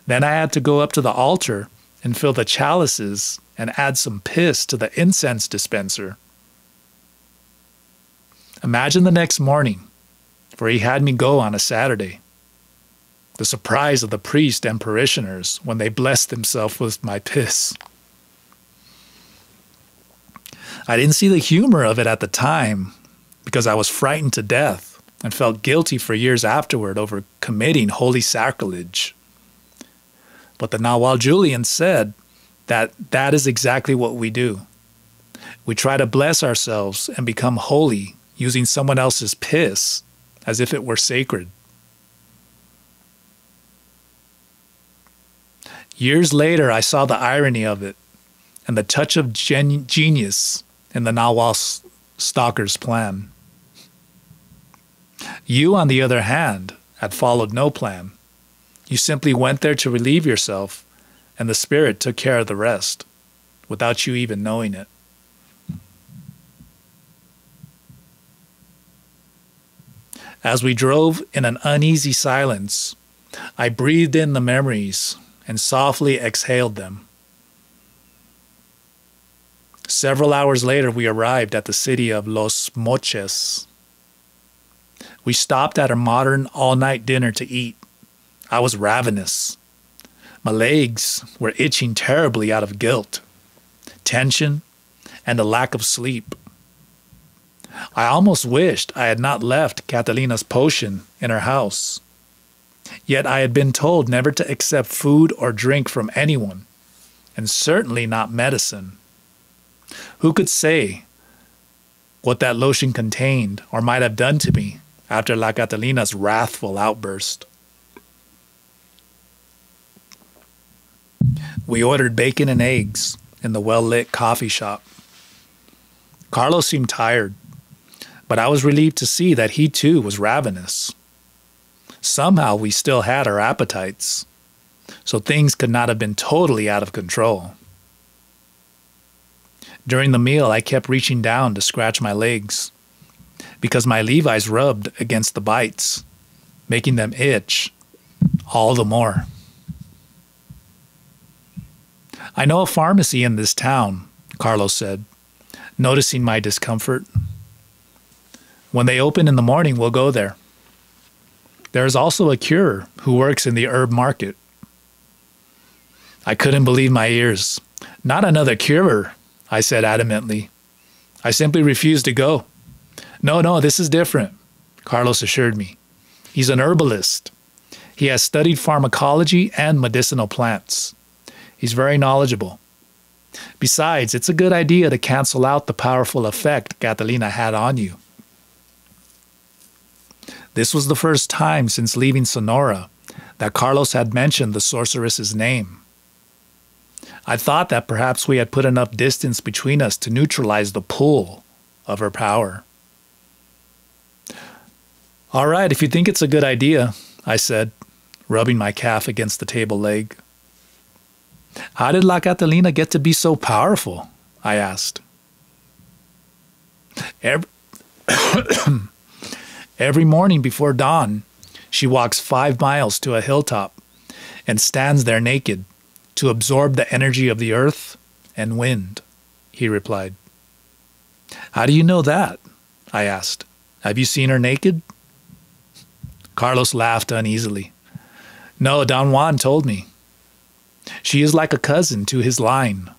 Then I had to go up to the altar and fill the chalices and add some piss to the incense dispenser. Imagine the next morning, for he had me go on a Saturday. The surprise of the priest and parishioners when they blessed themselves with my piss. I didn't see the humor of it at the time because I was frightened to death and felt guilty for years afterward over committing holy sacrilege. But the Nawal Julian said that that is exactly what we do. We try to bless ourselves and become holy using someone else's piss as if it were sacred. Years later, I saw the irony of it and the touch of genius in the Nawal stalker's plan. You, on the other hand, had followed no plan. You simply went there to relieve yourself, and the spirit took care of the rest, without you even knowing it. As we drove in an uneasy silence, I breathed in the memories and softly exhaled them. Several hours later, we arrived at the city of Los Moches. We stopped at a modern all-night dinner to eat. I was ravenous. My legs were itching terribly out of guilt, tension, and a lack of sleep. I almost wished I had not left Catalina's potion in her house. Yet I had been told never to accept food or drink from anyone, and certainly not medicine. Who could say what that lotion contained or might have done to me after La Catalina's wrathful outburst? We ordered bacon and eggs in the well-lit coffee shop. Carlos seemed tired, but I was relieved to see that he too was ravenous. Somehow we still had our appetites, so things could not have been totally out of control. During the meal, I kept reaching down to scratch my legs because my Levi's rubbed against the bites, making them itch all the more. I know a pharmacy in this town, Carlos said, noticing my discomfort. When they open in the morning, we'll go there. There is also a curer who works in the herb market. I couldn't believe my ears. Not another curer, I said adamantly. I simply refused to go. No, this is different, Carlos assured me. He's an herbalist. He has studied pharmacology and medicinal plants. He's very knowledgeable. Besides, it's a good idea to cancel out the powerful effect Catalina had on you. This was the first time since leaving Sonora that Carlos had mentioned the sorceress's name. I thought that perhaps we had put enough distance between us to neutralize the pull of her power. "All right, if you think it's a good idea," I said, rubbing my calf against the table leg. "How did La Catalina get to be so powerful?" I asked. Every morning before dawn, she walks 5 miles to a hilltop and stands there naked to absorb the energy of the earth and wind," he replied. "How do you know that?" I asked. "Have you seen her naked?" Carlos laughed uneasily. "No, Don Juan told me. She is like a cousin to his line.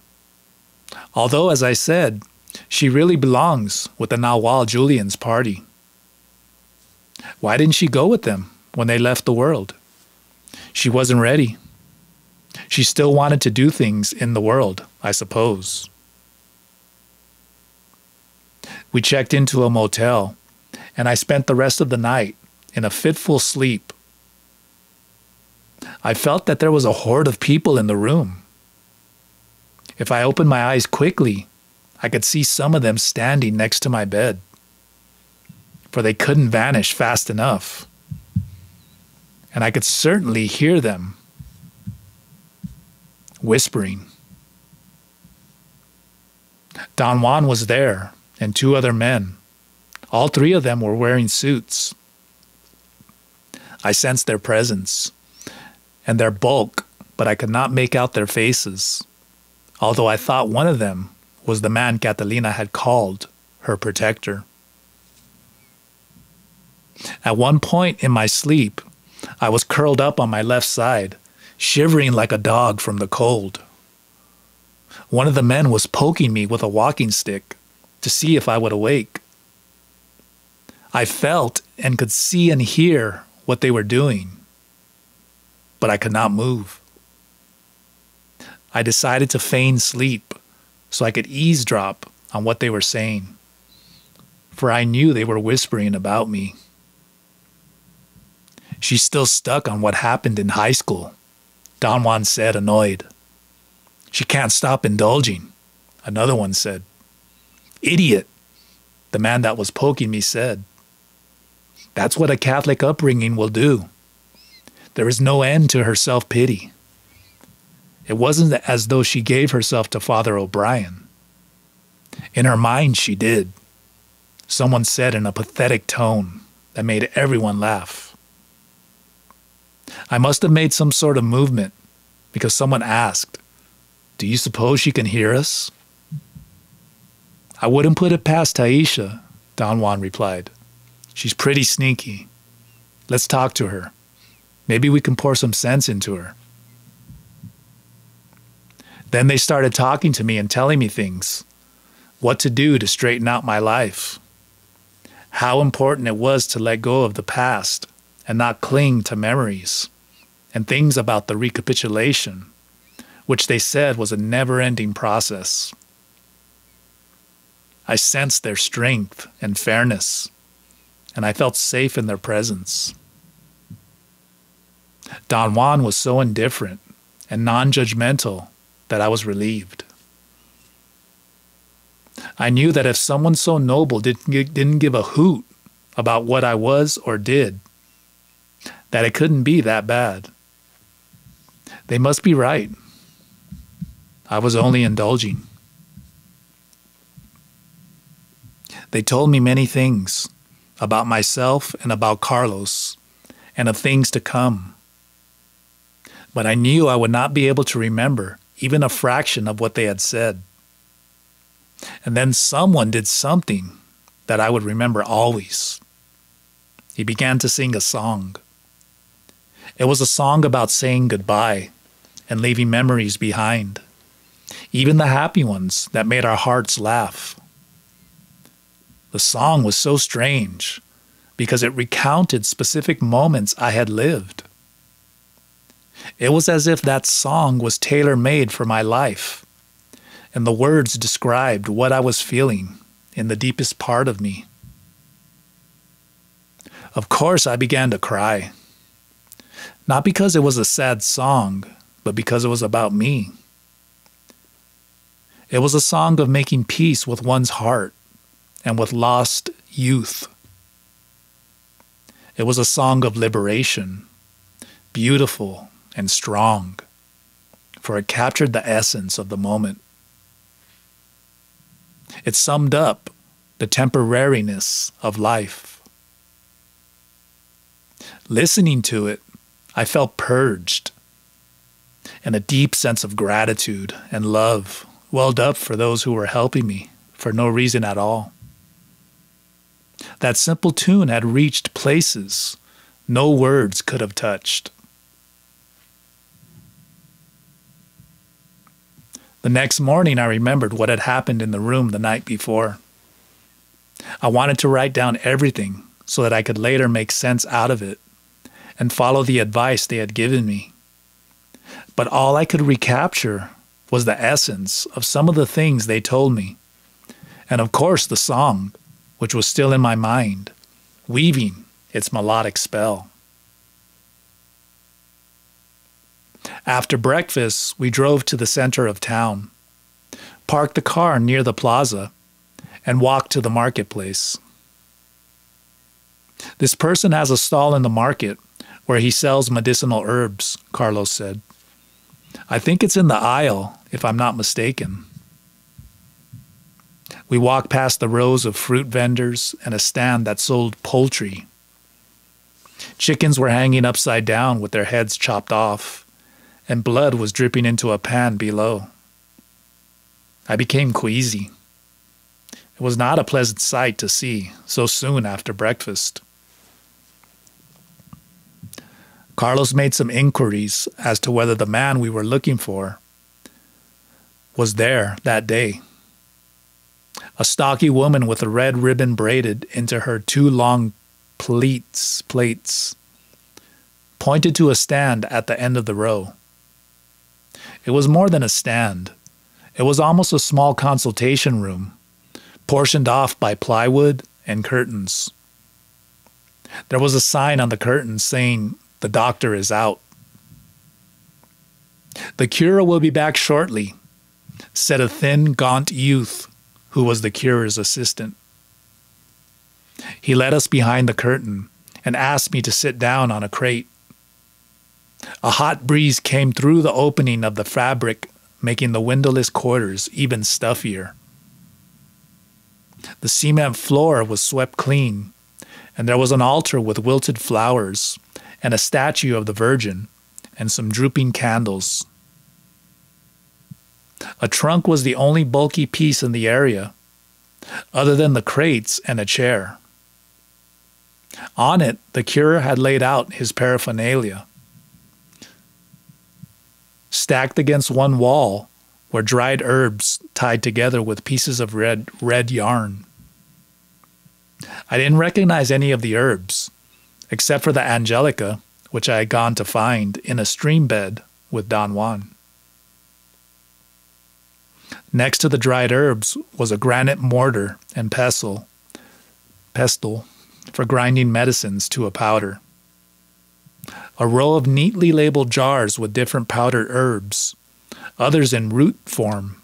Although, as I said, she really belongs with the Nahual Julian's party." "Why didn't she go with them when they left the world?" "She wasn't ready. She still wanted to do things in the world, I suppose." We checked into a motel, and I spent the rest of the night in a fitful sleep. I felt that there was a horde of people in the room. If I opened my eyes quickly, I could see some of them standing next to my bed, for they couldn't vanish fast enough. And I could certainly hear them whispering. Don Juan was there, and 2 other men. All 3 of them were wearing suits. I sensed their presence and their bulk, but I could not make out their faces, although I thought one of them was the man Catalina had called her protector. At one point in my sleep, I was curled up on my left side, shivering like a dog from the cold. One of the men was poking me with a walking stick to see if I would awake. I felt and could see and hear what they were doing, but I could not move. I decided to feign sleep so I could eavesdrop on what they were saying, for I knew they were whispering about me. "She's still stuck on what happened in high school," Don Juan said, annoyed. "She can't stop indulging," another one said. "Idiot," the man that was poking me said. "That's what a Catholic upbringing will do. There is no end to her self-pity. It wasn't as though she gave herself to Father O'Brien. In her mind, she did," someone said in a pathetic tone that made everyone laugh. I must have made some sort of movement because someone asked, "Do you suppose she can hear us?" "I wouldn't put it past Taisha," Don Juan replied. "She's pretty sneaky. Let's talk to her. Maybe we can pour some sense into her." Then they started talking to me and telling me things, what to do to straighten out my life, how important it was to let go of the past and not cling to memories, and things about the recapitulation, which they said was a never-ending process. I sensed their strength and fairness, and I felt safe in their presence. Don Juan was so indifferent and non-judgmental that I was relieved. I knew that if someone so noble didn't give a hoot about what I was or did, that it couldn't be that bad. They must be right. I was only indulging. They told me many things about myself and about Carlos and of things to come. But I knew I would not be able to remember even a fraction of what they had said. And then someone did something that I would remember always. He began to sing a song. It was a song about saying goodbye and leaving memories behind, even the happy ones that made our hearts laugh. The song was so strange because it recounted specific moments I had lived. It was as if that song was tailor-made for my life, and the words described what I was feeling in the deepest part of me. Of course, I began to cry. Not because it was a sad song, but because it was about me. It was a song of making peace with one's heart and with lost youth. It was a song of liberation, beautiful and strong, for it captured the essence of the moment. It summed up the temporariness of life. Listening to it, I felt purged, and a deep sense of gratitude and love welled up for those who were helping me for no reason at all. That simple tune had reached places no words could have touched. The next morning, I remembered what had happened in the room the night before. I wanted to write down everything so that I could later make sense out of it and follow the advice they had given me. But all I could recapture was the essence of some of the things they told me, and of course the song, which was still in my mind, weaving its melodic spell. After breakfast, we drove to the center of town, parked the car near the plaza, and walked to the marketplace. This person has a stall in the market where he sells medicinal herbs, Carlos said. I think it's in the aisle, if I'm not mistaken. We walked past the rows of fruit vendors and a stand that sold poultry. Chickens were hanging upside down with their heads chopped off, and blood was dripping into a pan below. I became queasy. It was not a pleasant sight to see so soon after breakfast. Carlos made some inquiries as to whether the man we were looking for was there that day. A stocky woman with a red ribbon braided into her two long plaits pointed to a stand at the end of the row. It was more than a stand. It was almost a small consultation room, portioned off by plywood and curtains. There was a sign on the curtain saying, "The doctor is out." "The cure will be back shortly," said a thin, gaunt youth who was the curer's assistant. He led us behind the curtain and asked me to sit down on a crate. A hot breeze came through the opening of the fabric, making the windowless quarters even stuffier. The cement floor was swept clean, and there was an altar with wilted flowers and a statue of the Virgin and some drooping candles. A trunk was the only bulky piece in the area, other than the crates and a chair. On it, the curer had laid out his paraphernalia. Stacked against one wall were dried herbs tied together with pieces of red yarn. I didn't recognize any of the herbs, except for the angelica, which I had gone to find in a stream bed with Don Juan. Next to the dried herbs was a granite mortar and pestle for grinding medicines to a powder. A row of neatly labeled jars with different powdered herbs, others in root form,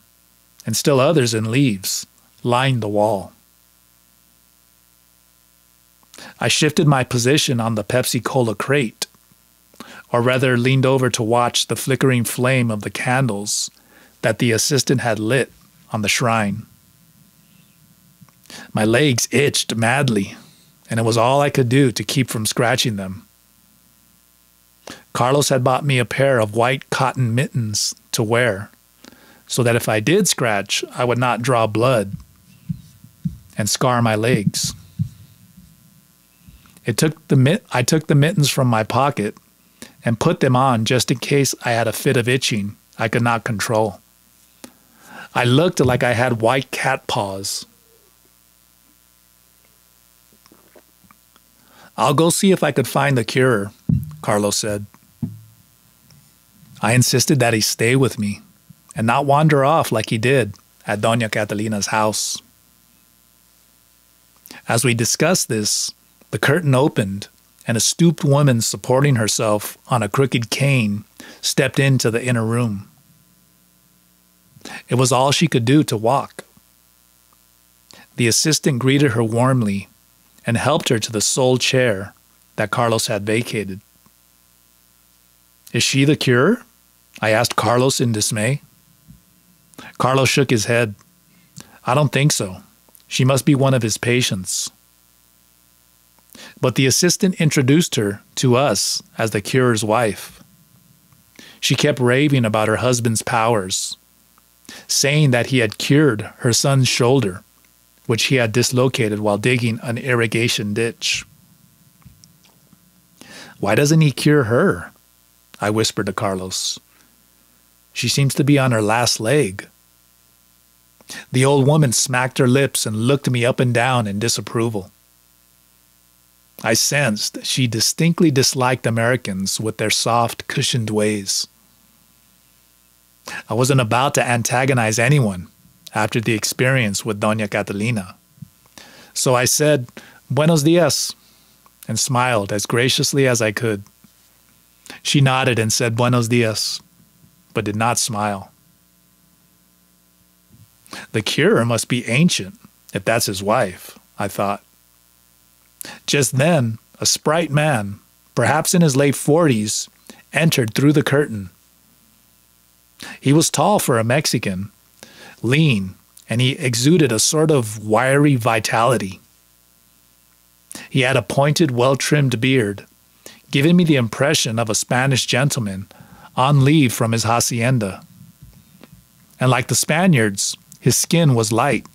and still others in leaves, lined the wall. I shifted my position on the Pepsi-Cola crate, or rather leaned over to watch the flickering flame of the candles that the assistant had lit on the shrine. My legs itched madly, and it was all I could do to keep from scratching them. Carlos had bought me a pair of white cotton mittens to wear, so that if I did scratch, I would not draw blood and scar my legs. I took the mittens from my pocket and put them on just in case I had a fit of itching I could not control. I looked like I had white cat paws. "I'll go see if I could find the cure," Carlos said. I insisted that he stay with me and not wander off like he did at Doña Catalina's house. As we discussed this, the curtain opened and a stooped woman supporting herself on a crooked cane stepped into the inner room. It was all she could do to walk. The assistant greeted her warmly and helped her to the sole chair that Carlos had vacated. "Is she the cure?" I asked Carlos in dismay. Carlos shook his head. "I don't think so. She must be one of his patients." But the assistant introduced her to us as the cure's wife. She kept raving about her husband's powers, saying that he had cured her son's shoulder, which he had dislocated while digging an irrigation ditch. "Why doesn't he cure her?" I whispered to Carlos. "She seems to be on her last leg." The old woman smacked her lips and looked me up and down in disapproval. I sensed she distinctly disliked Americans with their soft, cushioned ways. I wasn't about to antagonize anyone after the experience with Doña Catalina. So I said, "Buenos dias," and smiled as graciously as I could. She nodded and said buenos dias, but did not smile. The cure must be ancient, if that's his wife, I thought. Just then, a sprite man, perhaps in his late 40s, entered through the curtain. He was tall for a Mexican, lean, and he exuded a sort of wiry vitality. He had a pointed, well-trimmed beard, giving me the impression of a Spanish gentleman on leave from his hacienda. And like the Spaniards, his skin was light.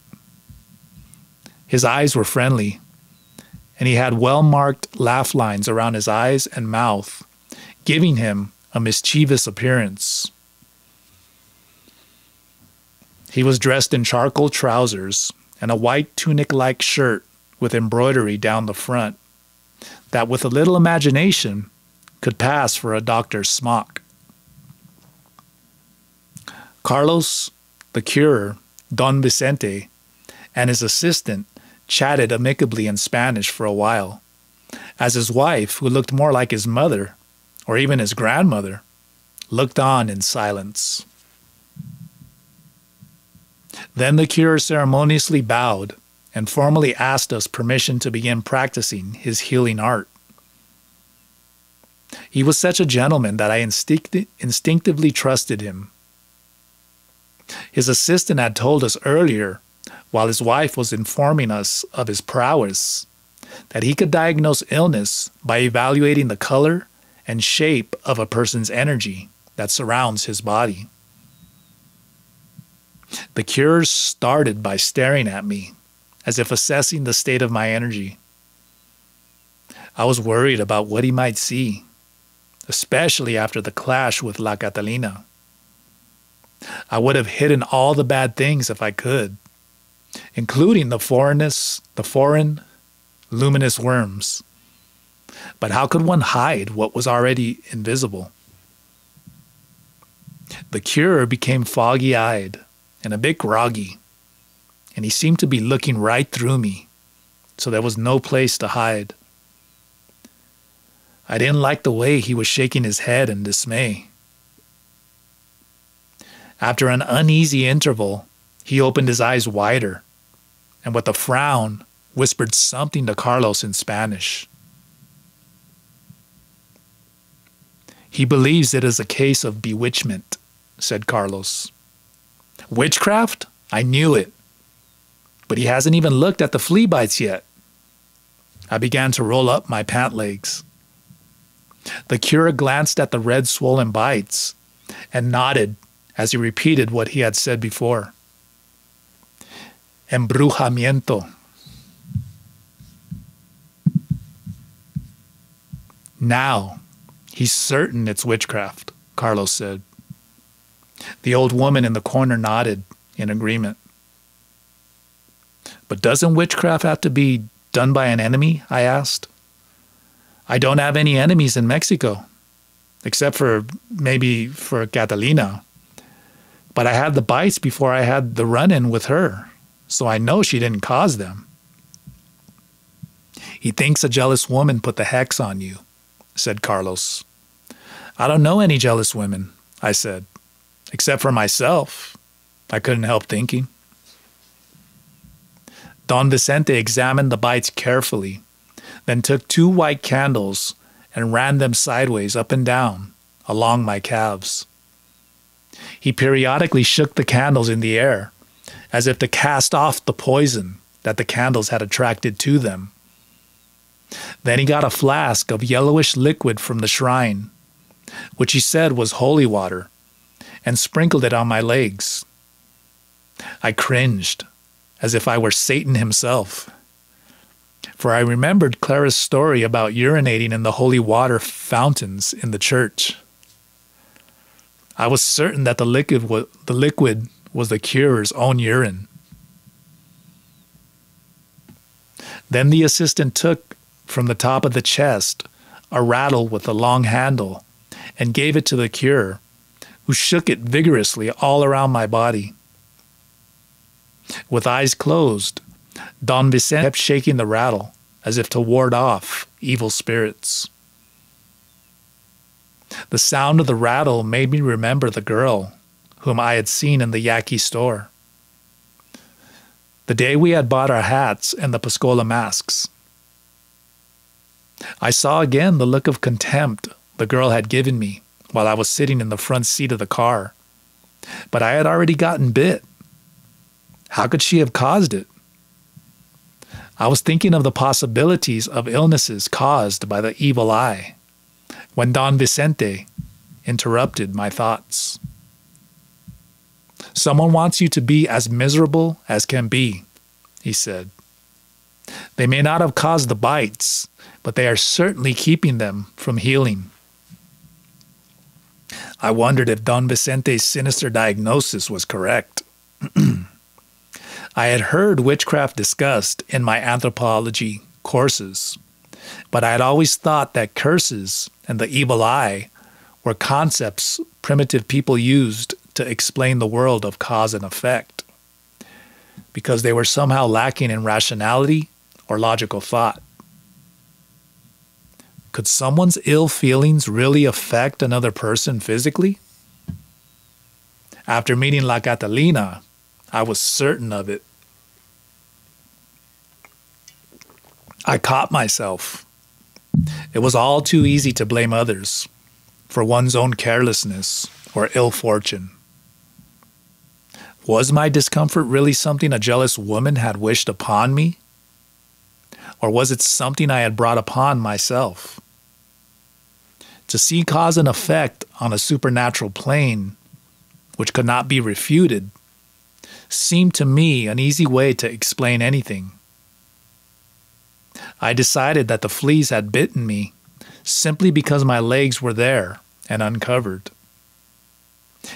His eyes were friendly, and he had well-marked laugh lines around his eyes and mouth, giving him a mischievous appearance. He was dressed in charcoal trousers and a white tunic-like shirt with embroidery down the front that, with a little imagination, could pass for a doctor's smock. Carlos, the curer, Don Vicente, and his assistant chatted amicably in Spanish for a while, as his wife, who looked more like his mother, or even his grandmother, looked on in silence. Then the cure ceremoniously bowed and formally asked us permission to begin practicing his healing art. He was such a gentleman that I instinctively trusted him. His assistant had told us earlier, while his wife was informing us of his prowess, that he could diagnose illness by evaluating the color and shape of a person's energy that surrounds his body. The cure started by staring at me, as if assessing the state of my energy. I was worried about what he might see, especially after the clash with La Catalina. I would have hidden all the bad things if I could, including the foreign, luminous worms. But how could one hide what was already invisible? The cure became foggy-eyed and a bit groggy, and he seemed to be looking right through me, so there was no place to hide. I didn't like the way he was shaking his head in dismay. After an uneasy interval, he opened his eyes wider, and with a frown, whispered something to Carlos in Spanish. "He believes it is a case of bewitchment," said Carlos. "Witchcraft? I knew it. But he hasn't even looked at the flea bites yet." I began to roll up my pant legs. The cure glanced at the red swollen bites and nodded as he repeated what he had said before. "Embrujamiento." "Now, he's certain it's witchcraft," Carlos said. The old woman in the corner nodded in agreement. "But doesn't witchcraft have to be done by an enemy?" I asked. "I don't have any enemies in Mexico, except for maybe for Catalina. But I had the bites before I had the run-in with her, so I know she didn't cause them." He thinks a jealous woman put the hex on you, said Carlos. I don't know any jealous women, I said, except for myself. I couldn't help thinking. Don Vicente examined the bites carefully, then took 2 white candles and ran them sideways up and down along my calves. He periodically shook the candles in the air, as if to cast off the poison that the candles had attracted to them. Then he got a flask of yellowish liquid from the shrine, which he said was holy water, and sprinkled it on my legs. I cringed, as if I were Satan himself, for I remembered Clara's story about urinating in the holy water fountains in the church. I was certain that the liquid was the curer's own urine. Then the assistant took from the top of the chest a rattle with a long handle and gave it to the curer, who shook it vigorously all around my body. With eyes closed, Don Vicente kept shaking the rattle as if to ward off evil spirits. The sound of the rattle made me remember the girl whom I had seen in the Yaqui store. The day we had bought our hats and the Pascola masks. I saw again the look of contempt the girl had given me while I was sitting in the front seat of the car. But I had already gotten bit. How could she have caused it? I was thinking of the possibilities of illnesses caused by the evil eye when Don Vicente interrupted my thoughts. Someone wants you to be as miserable as can be, he said. They may not have caused the bites, but they are certainly keeping them from healing. I wondered if Don Vicente's sinister diagnosis was correct. I had heard witchcraft discussed in my anthropology courses, but I had always thought that curses and the evil eye were concepts primitive people used to explain the world of cause and effect, because they were somehow lacking in rationality or logical thought. Could someone's ill feelings really affect another person physically? After meeting La Catalina, I was certain of it. I caught myself. It was all too easy to blame others for one's own carelessness or ill fortune. Was my discomfort really something a jealous woman had wished upon me? Or was it something I had brought upon myself? To see cause and effect on a supernatural plane, which could not be refuted, seemed to me an easy way to explain anything. I decided that the fleas had bitten me simply because my legs were there and uncovered.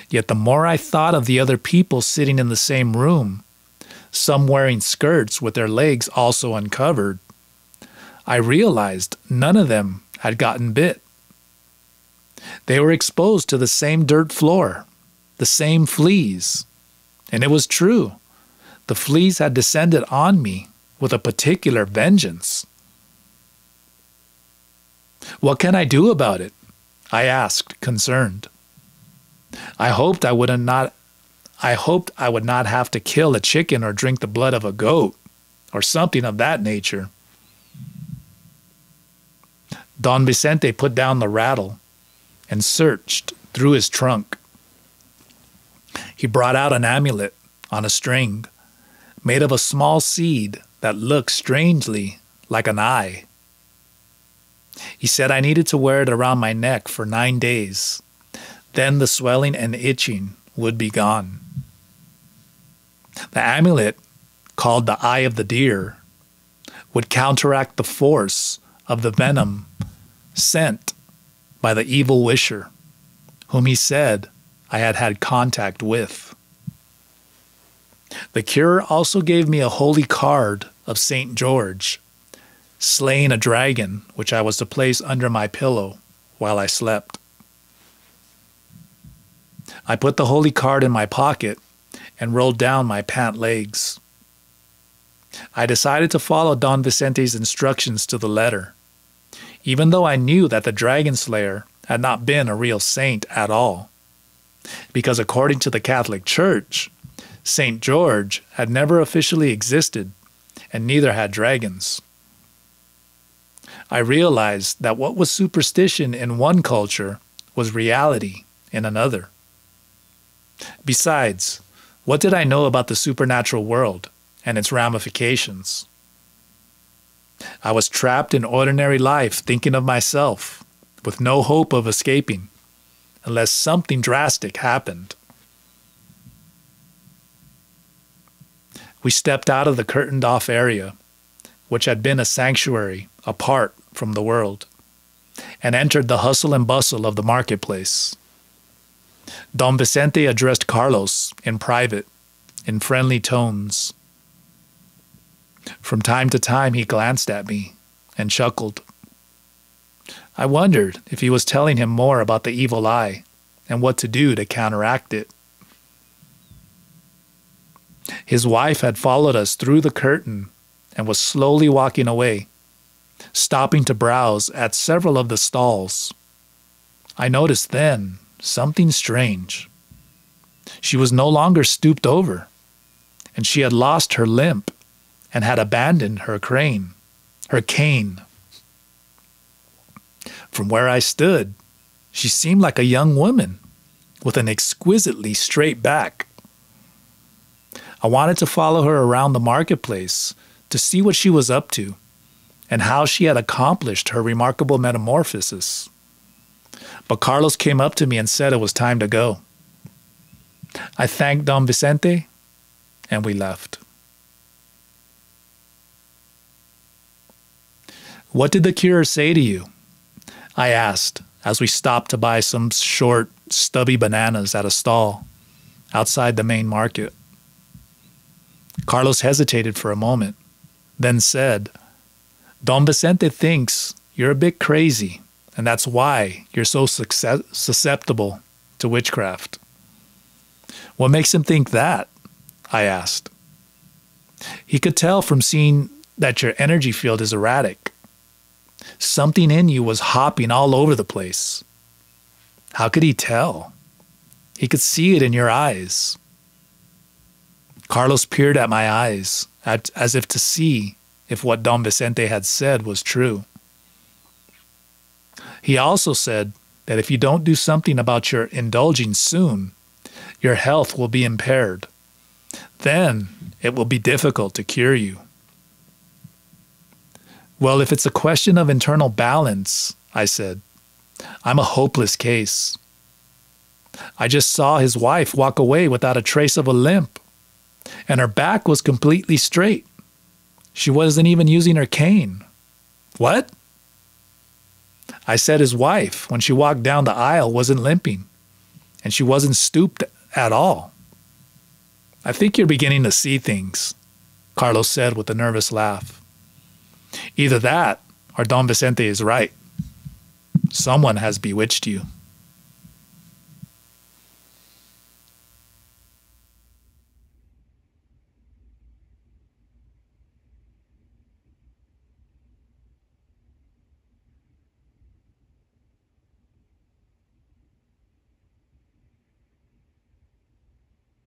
Yet the more I thought of the other people sitting in the same room, some wearing skirts with their legs also uncovered, I realized none of them had gotten bit. They were exposed to the same dirt floor, the same fleas. And it was true. The fleas had descended on me with a particular vengeance. What can I do about it? I asked, concerned. I hoped I would not have to kill a chicken or drink the blood of a goat, or something of that nature. Don Vicente put down the rattle and searched through his trunk. He brought out an amulet on a string, made of a small seed that looked strangely like an eye. He said I needed to wear it around my neck for 9 days. Then the swelling and itching would be gone. The amulet, called the Eye of the Deer, would counteract the force of the venom sent by the evil wisher, whom he said I had had contact with. The curer also gave me a holy card of St. George, slaying a dragon which I was to place under my pillow while I slept. I put the holy card in my pocket and rolled down my pant legs. I decided to follow Don Vicente's instructions to the letter, even though I knew that the dragon slayer had not been a real saint at all. Because according to the Catholic Church, St. George had never officially existed, and neither had dragons. I realized that what was superstition in one culture was reality in another. Besides, what did I know about the supernatural world and its ramifications? I was trapped in ordinary life thinking of myself, with no hope of escaping, unless something drastic happened. We stepped out of the curtained-off area, which had been a sanctuary apart from the world, and entered the hustle and bustle of the marketplace. Don Vicente addressed Carlos in private, in friendly tones. From time to time he glanced at me and chuckled. I wondered if he was telling him more about the evil eye and what to do to counteract it. His wife had followed us through the curtain and was slowly walking away, stopping to browse at several of the stalls. I noticed then something strange. She was no longer stooped over, and she had lost her limp and had abandoned her cane. From where I stood, she seemed like a young woman with an exquisitely straight back. I wanted to follow her around the marketplace to see what she was up to and how she had accomplished her remarkable metamorphosis. But Carlos came up to me and said it was time to go. I thanked Don Vicente, and we left. What did the cure say to you? I asked as we stopped to buy some short, stubby bananas at a stall outside the main market. Carlos hesitated for a moment, then said, Don Vicente thinks you're a bit crazy, and that's why you're so susceptible to witchcraft. What makes him think that? I asked. He could tell from seeing that your energy field is erratic. Something in you was hopping all over the place. How could he tell? He could see it in your eyes. Carlos peered at my eyes, as if to see if what Don Vicente had said was true. He also said that if you don't do something about your indulging soon, your health will be impaired. Then it will be difficult to cure you. Well, if it's a question of internal balance, I said, I'm a hopeless case. I just saw his wife walk away without a trace of a limp, and her back was completely straight. She wasn't even using her cane. What? I said his wife, when she walked down the aisle, wasn't limping, and she wasn't stooped at all. I think you're beginning to see things, Carlos said with a nervous laugh. Either that or Don Vicente is right. Someone has bewitched you.